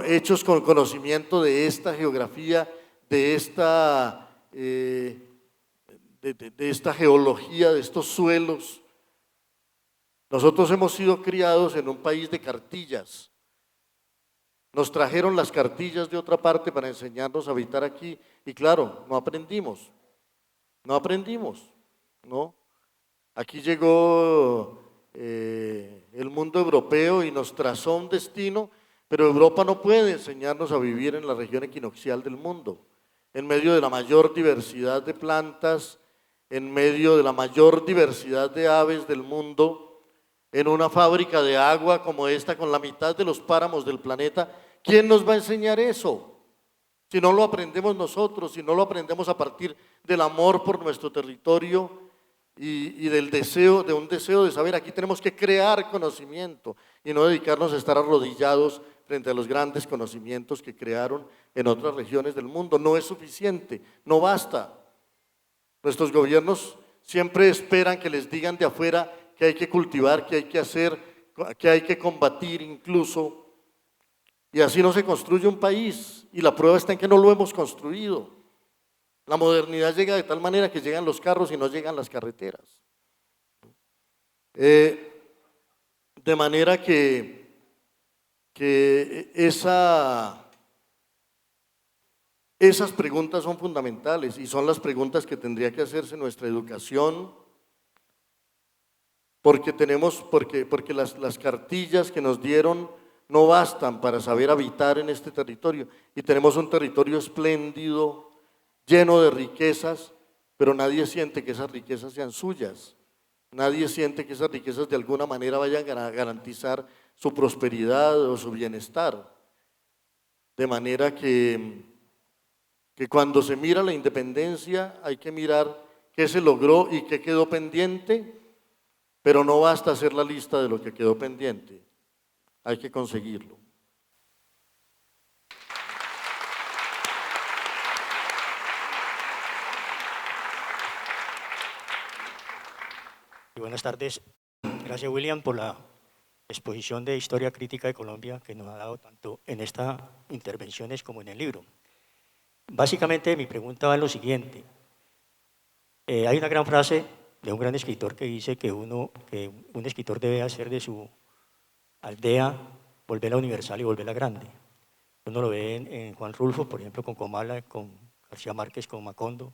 Speaker 2: hechos con conocimiento de esta geografía, de esta geología, de estos suelos? Nosotros hemos sido criados en un país de cartillas. Nos trajeron las cartillas de otra parte para enseñarnos a habitar aquí y claro, no aprendimos, ¿no? Aquí llegó el mundo europeo y nos trazó un destino, pero Europa no puede enseñarnos a vivir en la región equinoccial del mundo, en medio de la mayor diversidad de plantas, en medio de la mayor diversidad de aves del mundo, en una fábrica de agua como esta, con la mitad de los páramos del planeta. ¿Quién nos va a enseñar eso? Si no lo aprendemos nosotros, si no lo aprendemos a partir del amor por nuestro territorio y del deseo, de un deseo de saber, aquí tenemos que crear conocimiento y no dedicarnos a estar arrodillados frente a los grandes conocimientos que crearon en otras regiones del mundo. No es suficiente, no basta. Nuestros gobiernos siempre esperan que les digan de afuera que hay que cultivar, que hay que hacer, que hay que combatir incluso, y así no se construye un país, y la prueba está en que no lo hemos construido. La modernidad llega de tal manera que llegan los carros y no llegan las carreteras. De manera que esas preguntas son fundamentales y son las preguntas que tendría que hacerse nuestra educación, porque las cartillas que nos dieron no bastan para saber habitar en este territorio y tenemos un territorio espléndido, lleno de riquezas, pero nadie siente que esas riquezas sean suyas, nadie siente que esas riquezas de alguna manera vayan a garantizar su prosperidad o su bienestar, de manera que cuando se mira la independencia hay que mirar qué se logró y qué quedó pendiente. Pero no basta hacer la lista de lo que quedó pendiente, hay que conseguirlo.
Speaker 5: Y buenas tardes. Gracias, William, por la exposición de Historia Crítica de Colombia que nos ha dado tanto en estas intervenciones como en el libro. Básicamente, mi pregunta va en lo siguiente. Hay una gran frase de un gran escritor que dice que un escritor debe hacer de su aldea volverla universal y volverla grande. Uno lo ve en Juan Rulfo, por ejemplo, con Comala, con García Márquez, con Macondo.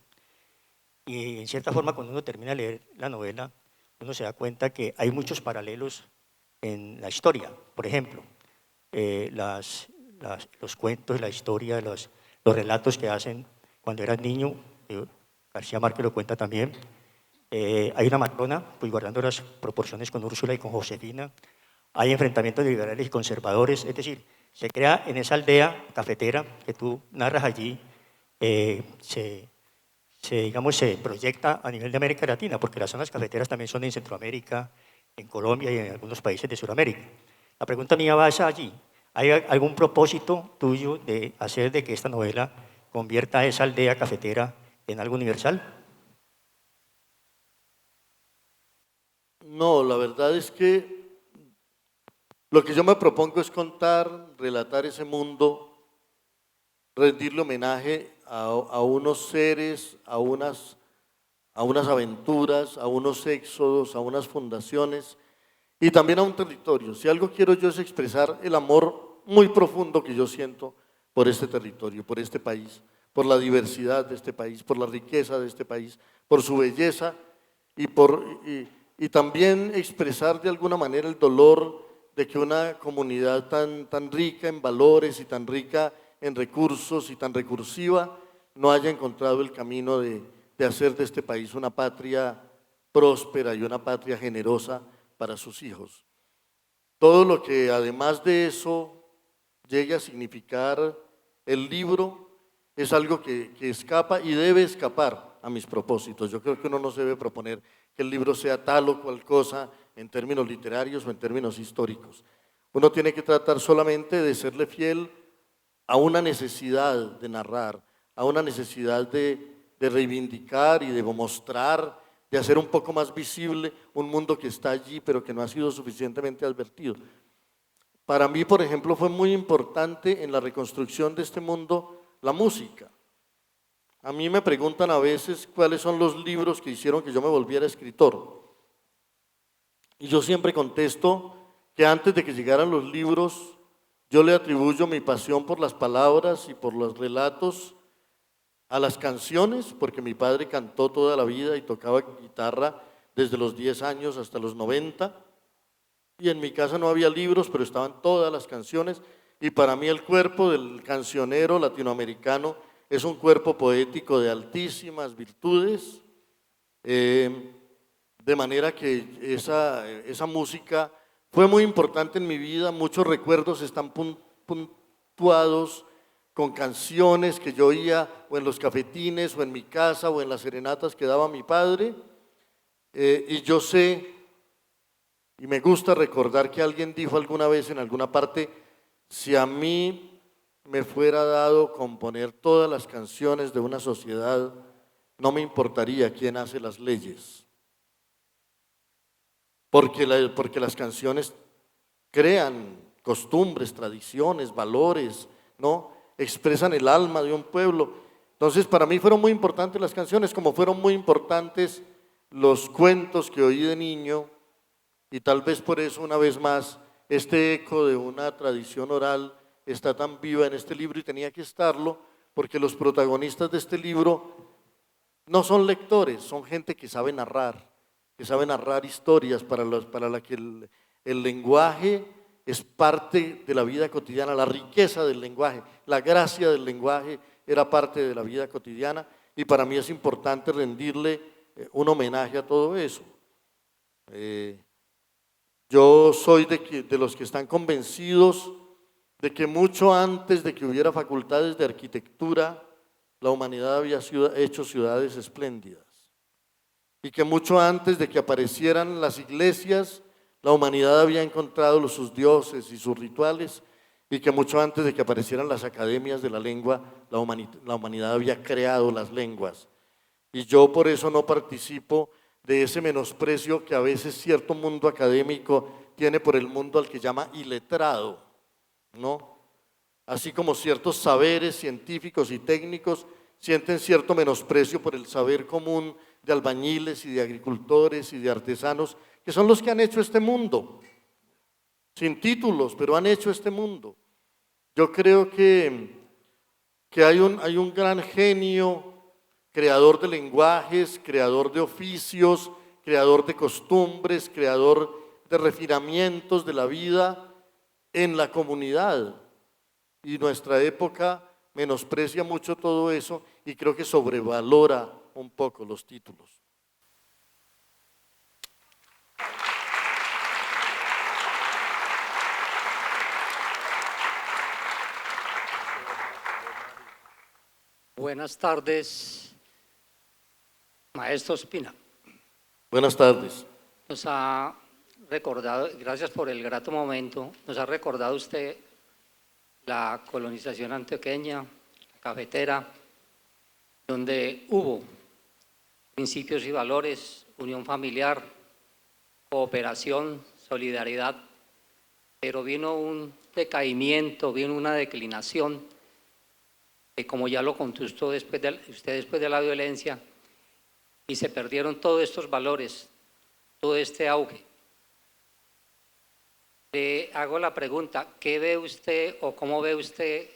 Speaker 5: Y en cierta forma, cuando uno termina de leer la novela, uno se da cuenta que hay muchos paralelos en la historia. Por ejemplo, los cuentos, la historia, los relatos que hacen cuando eras niño, García Márquez lo cuenta también. Hay una matrona, pues guardando las proporciones con Úrsula y con Josefina. Hay enfrentamientos de liberales y conservadores, es decir, se crea en esa aldea cafetera que tú narras allí, se proyecta a nivel de América Latina, porque las zonas cafeteras también son en Centroamérica, en Colombia y en algunos países de Sudamérica. La pregunta mía va allí. ¿Hay algún propósito tuyo de hacer de que esta novela convierta esa aldea cafetera en algo universal?
Speaker 2: No, la verdad es que lo que yo me propongo es contar, relatar ese mundo, rendirle homenaje a unos seres, a unas aventuras, a unos éxodos, a unas fundaciones y también a un territorio. Si algo quiero yo es expresar el amor muy profundo que yo siento por este territorio, por este país, por la diversidad de este país, por la riqueza de este país, por su belleza y también expresar de alguna manera el dolor de que una comunidad tan rica en valores y tan rica en recursos y tan recursiva no haya encontrado el camino de hacer de este país una patria próspera y una patria generosa para sus hijos. Todo lo que además de eso llegue a significar el libro es algo que escapa y debe escapar a mis propósitos. Yo creo que uno no se debe proponer que el libro sea tal o cual cosa en términos literarios o en términos históricos. Uno tiene que tratar solamente de serle fiel a una necesidad de narrar, a una necesidad de reivindicar y de mostrar, de hacer un poco más visible un mundo que está allí pero que no ha sido suficientemente advertido. Para mí, por ejemplo, fue muy importante en la reconstrucción de este mundo la música. A mí me preguntan a veces cuáles son los libros que hicieron que yo me volviera escritor. Y yo siempre contesto que antes de que llegaran los libros, yo le atribuyo mi pasión por las palabras y por los relatos a las canciones, porque mi padre cantó toda la vida y tocaba guitarra desde los 10 años hasta los 90, y en mi casa no había libros, pero estaban todas las canciones, y para mí el cuerpo del cancionero latinoamericano es un cuerpo poético de altísimas virtudes, de manera que esa música fue muy importante en mi vida. Muchos recuerdos están puntuados con canciones que yo oía o en los cafetines o en mi casa o en las serenatas que daba mi padre, y yo sé y me gusta recordar que alguien dijo alguna vez en alguna parte: si a mí me fuera dado componer todas las canciones de una sociedad, no me importaría quién hace las leyes, porque las canciones crean costumbres, tradiciones, valores, ¿no? Expresan el alma de un pueblo. Entonces, para mí fueron muy importantes las canciones, como fueron muy importantes los cuentos que oí de niño, y tal vez por eso, una vez más, este eco de una tradición oral está tan viva en este libro, y tenía que estarlo, porque los protagonistas de este libro no son lectores, son gente que sabe narrar historias para la que el lenguaje es parte de la vida cotidiana, la riqueza del lenguaje, la gracia del lenguaje era parte de la vida cotidiana, y para mí es importante rendirle un homenaje a todo eso. Yo soy de los que están convencidos de que mucho antes de que hubiera facultades de arquitectura, la humanidad había hecho ciudades espléndidas, y que mucho antes de que aparecieran las iglesias, la humanidad había encontrado sus dioses y sus rituales, y que mucho antes de que aparecieran las academias de la lengua, la humanidad había creado las lenguas. Y yo por eso no participo de ese menosprecio que a veces cierto mundo académico tiene por el mundo al que llama iletrado, ¿no? Así como ciertos saberes científicos y técnicos sienten cierto menosprecio por el saber común de albañiles y de agricultores y de artesanos, que son los que han hecho este mundo, sin títulos, pero han hecho este mundo. Yo creo que hay un gran genio, creador de lenguajes, creador de oficios, creador de costumbres, creador de refinamientos de la vida en la comunidad. Y nuestra época menosprecia mucho todo eso y creo que sobrevalora un poco los títulos.
Speaker 6: Buenas tardes, maestro Espina.
Speaker 2: Buenas tardes.
Speaker 6: Nos ha recordado, gracias por el grato momento, nos ha recordado usted la colonización antioqueña, la cafetera, donde hubo principios y valores, unión familiar, cooperación, solidaridad, pero vino un decaimiento, vino una declinación, que como ya lo contó usted después de la violencia, y se perdieron todos estos valores, todo este auge. Le hago la pregunta, ¿qué ve usted o cómo ve usted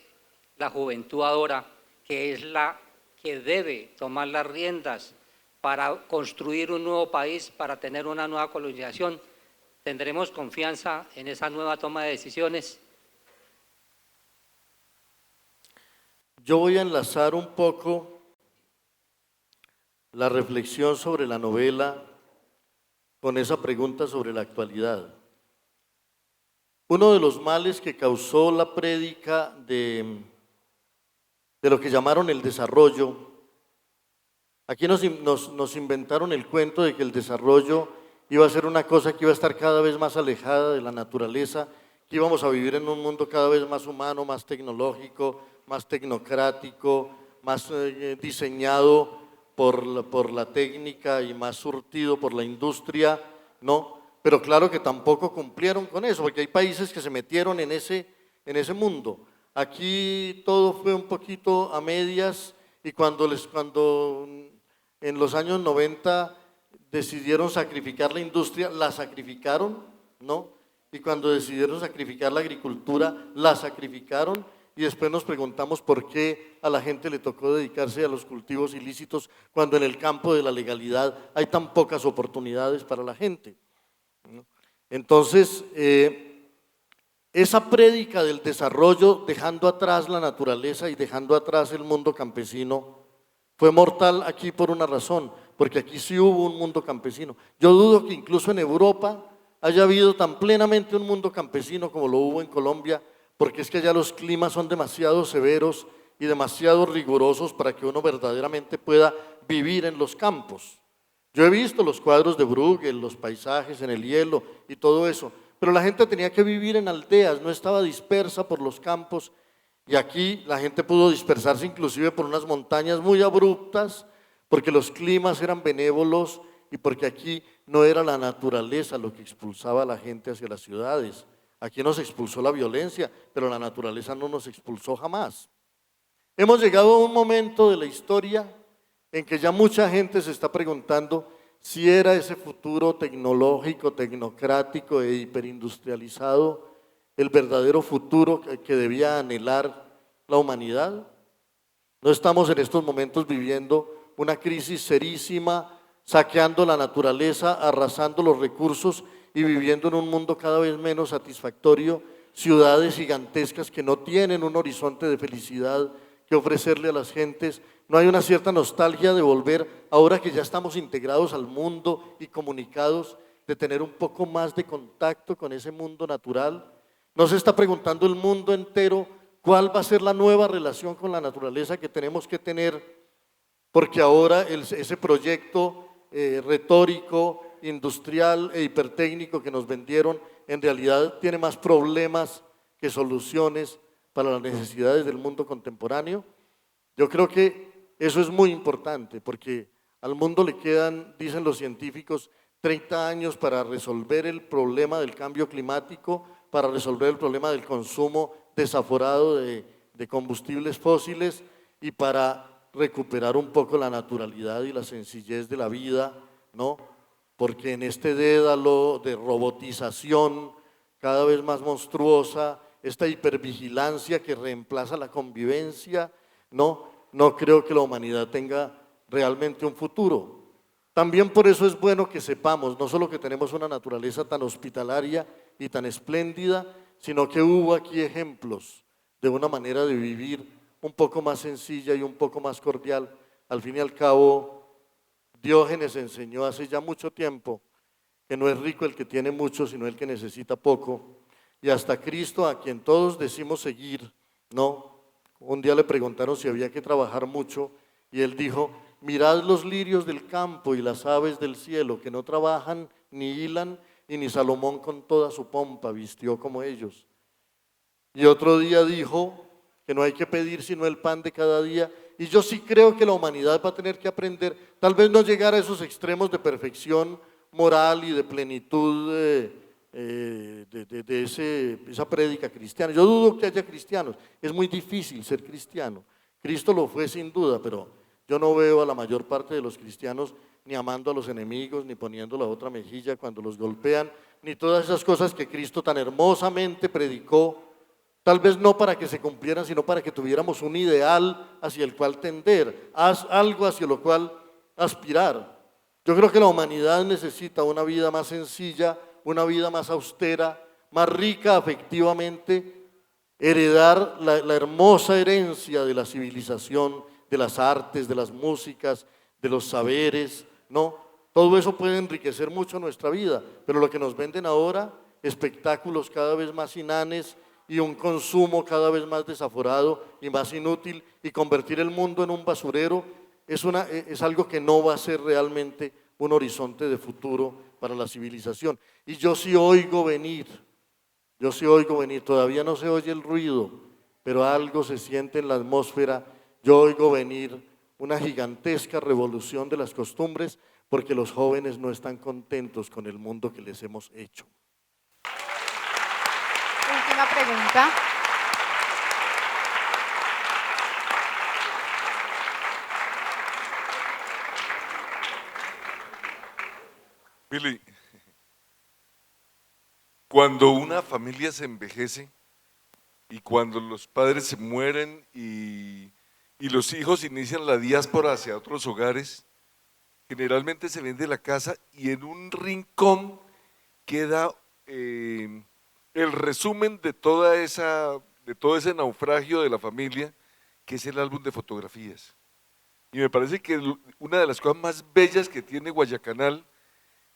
Speaker 6: la juventud ahora, que es la que debe tomar las riendas para construir un nuevo país, para tener una nueva colonización? ¿Tendremos confianza en esa nueva toma de decisiones?
Speaker 2: Yo voy a enlazar un poco la reflexión sobre la novela con esa pregunta sobre la actualidad. Uno de los males que causó la prédica de lo que llamaron el desarrollo, aquí nos inventaron el cuento de que el desarrollo iba a ser una cosa que iba a estar cada vez más alejada de la naturaleza, que íbamos a vivir en un mundo cada vez más humano, más tecnológico, más tecnocrático, más diseñado por la técnica y más surtido por la industria, ¿no? Pero claro que tampoco cumplieron con eso, porque hay países que se metieron en ese mundo. Aquí todo fue un poquito a medias y cuando en los años 90 decidieron sacrificar la industria, la sacrificaron, ¿no? Y cuando decidieron sacrificar la agricultura, la sacrificaron. Y después nos preguntamos por qué a la gente le tocó dedicarse a los cultivos ilícitos cuando en el campo de la legalidad hay tan pocas oportunidades para la gente, ¿no? Entonces, esa prédica del desarrollo, dejando atrás la naturaleza y dejando atrás el mundo campesino, fue mortal aquí por una razón, porque aquí sí hubo un mundo campesino. Yo dudo que incluso en Europa haya habido tan plenamente un mundo campesino como lo hubo en Colombia, porque es que allá los climas son demasiado severos y demasiado rigurosos para que uno verdaderamente pueda vivir en los campos. Yo he visto los cuadros de Bruegel, los paisajes en el hielo y todo eso, pero la gente tenía que vivir en aldeas, no estaba dispersa por los campos, y aquí la gente pudo dispersarse inclusive por unas montañas muy abruptas, porque los climas eran benévolos y porque aquí no era la naturaleza lo que expulsaba a la gente hacia las ciudades. Aquí nos expulsó la violencia, pero la naturaleza no nos expulsó jamás. Hemos llegado a un momento de la historia en que ya mucha gente se está preguntando si era ese futuro tecnológico, tecnocrático e hiperindustrializado el verdadero futuro que debía anhelar la humanidad. No estamos en estos momentos viviendo una crisis serísima, saqueando la naturaleza, arrasando los recursos y viviendo en un mundo cada vez menos satisfactorio, ciudades gigantescas que no tienen un horizonte de felicidad que ofrecerle a las gentes. No hay una cierta nostalgia de volver, ahora que ya estamos integrados al mundo y comunicados, de tener un poco más de contacto con ese mundo natural. No se está preguntando el mundo entero cuál va a ser la nueva relación con la naturaleza que tenemos que tener, porque ahora ese proyecto retórico, industrial e hipertécnico que nos vendieron, en realidad tiene más problemas que soluciones para las necesidades del mundo contemporáneo. Yo creo que eso es muy importante, porque al mundo le quedan, dicen los científicos, 30 años para resolver el problema del cambio climático, para resolver el problema del consumo desaforado de combustibles fósiles y para recuperar un poco la naturalidad y la sencillez de la vida, ¿no? Porque en este dédalo de robotización cada vez más monstruosa, esta hipervigilancia que reemplaza la convivencia, no creo que la humanidad tenga realmente un futuro. También por eso es bueno que sepamos, no solo que tenemos una naturaleza tan hospitalaria y tan espléndida, sino que hubo aquí ejemplos de una manera de vivir un poco más sencilla y un poco más cordial. Al fin y al cabo, Diógenes enseñó hace ya mucho tiempo que no es rico el que tiene mucho, sino el que necesita poco. Y hasta Cristo, a quien todos decimos seguir, ¿no? Un día le preguntaron si había que trabajar mucho y él dijo: mirad los lirios del campo y las aves del cielo, que no trabajan ni hilan, y ni Salomón con toda su pompa vistió como ellos. Y otro día dijo: que no hay que pedir sino el pan de cada día. Y yo sí creo que la humanidad va a tener que aprender, tal vez no llegar a esos extremos de perfección moral y de plenitud esa prédica cristiana. Yo dudo que haya cristianos, es muy difícil ser cristiano. Cristo lo fue sin duda, pero yo no veo a la mayor parte de los cristianos ni amando a los enemigos, ni poniendo la otra mejilla cuando los golpean, ni todas esas cosas que Cristo tan hermosamente predicó, tal vez no para que se cumplieran, sino para que tuviéramos un ideal hacia el cual tender, algo hacia lo cual aspirar. Yo creo que la humanidad necesita una vida más sencilla, una vida más austera, más rica afectivamente, heredar la hermosa herencia de la civilización, de las artes, de las músicas, de los saberes, ¿no? Todo eso puede enriquecer mucho nuestra vida, pero lo que nos venden ahora, espectáculos cada vez más inanes y un consumo cada vez más desaforado y más inútil, y convertir el mundo en un basurero, es algo que no va a ser realmente un horizonte de futuro para la civilización. Y yo sí oigo venir, todavía no se oye el ruido, pero algo se siente en la atmósfera. Yo oigo venir una gigantesca revolución de las costumbres, porque los jóvenes no están contentos con el mundo que les hemos hecho.
Speaker 7: Última pregunta.
Speaker 8: Willy, cuando una familia se envejece y cuando los padres se mueren y los hijos inician la diáspora hacia otros hogares, generalmente se vende la casa y en un rincón queda el resumen de todo ese naufragio de la familia, que es el álbum de fotografías. Y me parece que una de las cosas más bellas que tiene Guayacanal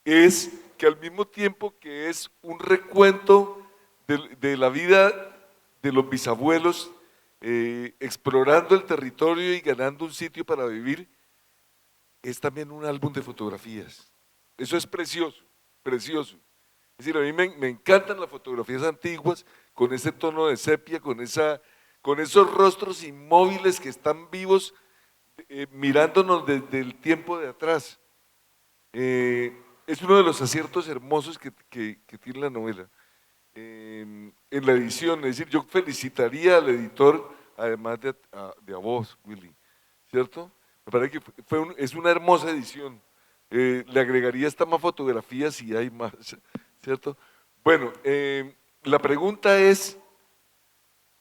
Speaker 8: es que al mismo tiempo que es un recuento de la vida de los bisabuelos, explorando el territorio y ganando un sitio para vivir, es también un álbum de fotografías. Eso es precioso, precioso. Es decir, a mí me encantan las fotografías antiguas, con ese tono de sepia, con esos rostros inmóviles que están vivos, mirándonos desde el tiempo de atrás. Es uno de los aciertos hermosos que tiene la novela. En la edición, es decir, yo felicitaría al editor, además de a vos, Willy, ¿cierto? Me parece que es una hermosa edición. Le agregaría hasta más fotografías si hay más, ¿cierto? Bueno, la pregunta es,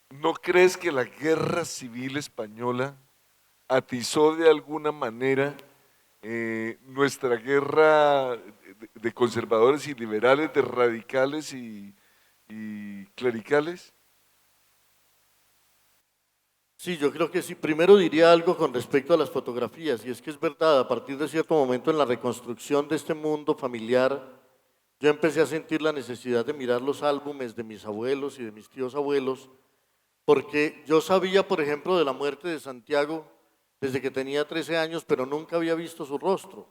Speaker 8: ¿no crees que la guerra civil española atizó de alguna manera nuestra guerra de conservadores y liberales, de radicales y clericales?
Speaker 2: Sí, yo creo que sí. Primero diría algo con respecto a las fotografías, y es que es verdad, a partir de cierto momento en la reconstrucción de este mundo familiar, yo empecé a sentir la necesidad de mirar los álbumes de mis abuelos y de mis tíos abuelos, porque yo sabía, por ejemplo, de la muerte de Santiago desde que tenía 13 años, pero nunca había visto su rostro.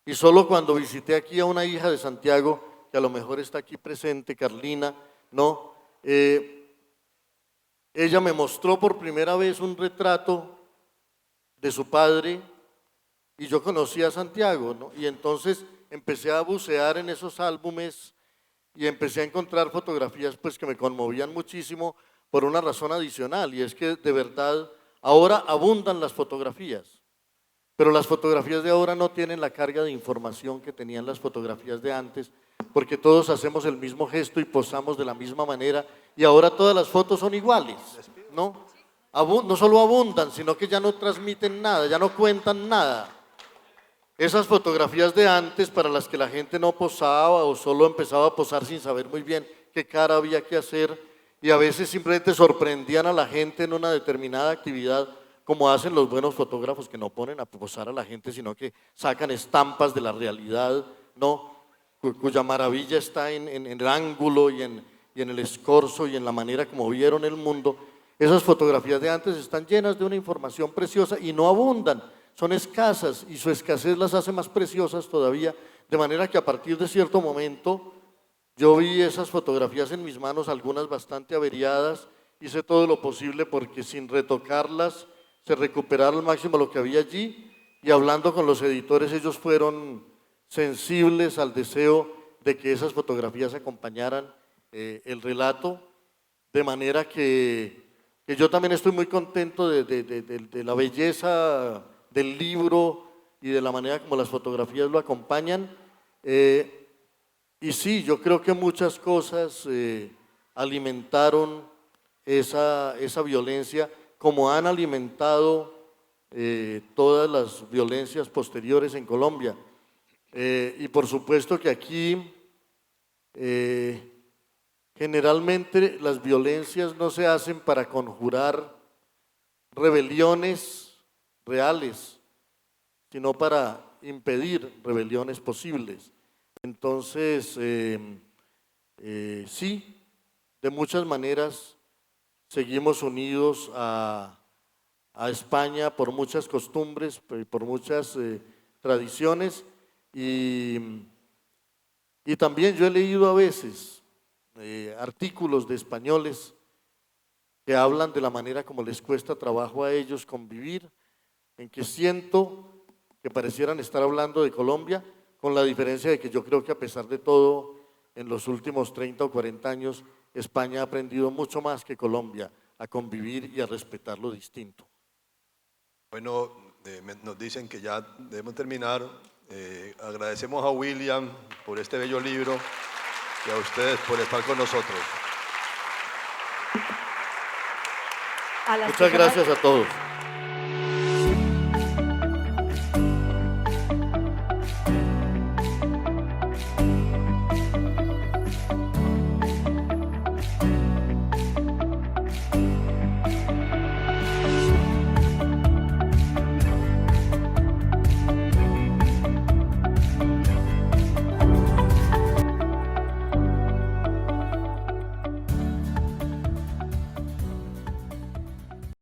Speaker 2: Y solo cuando visité aquí a una hija de Santiago, que a lo mejor está aquí presente, Carlina, ¿no? Ella me mostró por primera vez un retrato de su padre y yo conocí a Santiago, ¿no? Y entonces empecé a bucear en esos álbumes y empecé a encontrar fotografías pues que me conmovían muchísimo por una razón adicional, y es que de verdad ahora abundan las fotografías, pero las fotografías de ahora no tienen la carga de información que tenían las fotografías de antes, porque todos hacemos el mismo gesto y posamos de la misma manera, y ahora todas las fotos son iguales, ¿no? No solo abundan, sino que ya no transmiten nada, ya no cuentan nada. Esas fotografías de antes, para las que la gente no posaba o solo empezaba a posar sin saber muy bien qué cara había que hacer, y a veces simplemente sorprendían a la gente en una determinada actividad, como hacen los buenos fotógrafos que no ponen a posar a la gente, sino que sacan estampas de la realidad, ¿no? Cuya maravilla está en el ángulo y en el escorzo y en la manera como vieron el mundo. Esas fotografías de antes están llenas de una información preciosa y no abundan, son escasas, y su escasez las hace más preciosas todavía, de manera que a partir de cierto momento yo vi esas fotografías en mis manos, algunas bastante averiadas, hice todo lo posible porque sin retocarlas se recuperara al máximo lo que había allí, y hablando con los editores, ellos fueron sensibles al deseo de que esas fotografías acompañaran el relato, de manera que yo también estoy muy contento de la belleza del libro y de la manera como las fotografías lo acompañan. Y sí, yo creo que muchas cosas alimentaron esa violencia, como han alimentado todas las violencias posteriores en Colombia. Y por supuesto que aquí generalmente las violencias no se hacen para conjurar rebeliones reales, sino para impedir rebeliones posibles. Entonces, sí, de muchas maneras seguimos unidos a España por muchas costumbres, por muchas tradiciones, y también yo he leído a veces artículos de españoles que hablan de la manera como les cuesta trabajo a ellos convivir, en que siento que parecieran estar hablando de Colombia, con la diferencia de que yo creo que a pesar de todo, en los últimos 30 o 40 años, España ha aprendido mucho más que Colombia a convivir y a respetar lo distinto.
Speaker 1: Bueno, nos dicen que ya debemos terminar. Agradecemos a William por este bello libro y a ustedes por estar con nosotros.
Speaker 2: Muchas gracias a todos.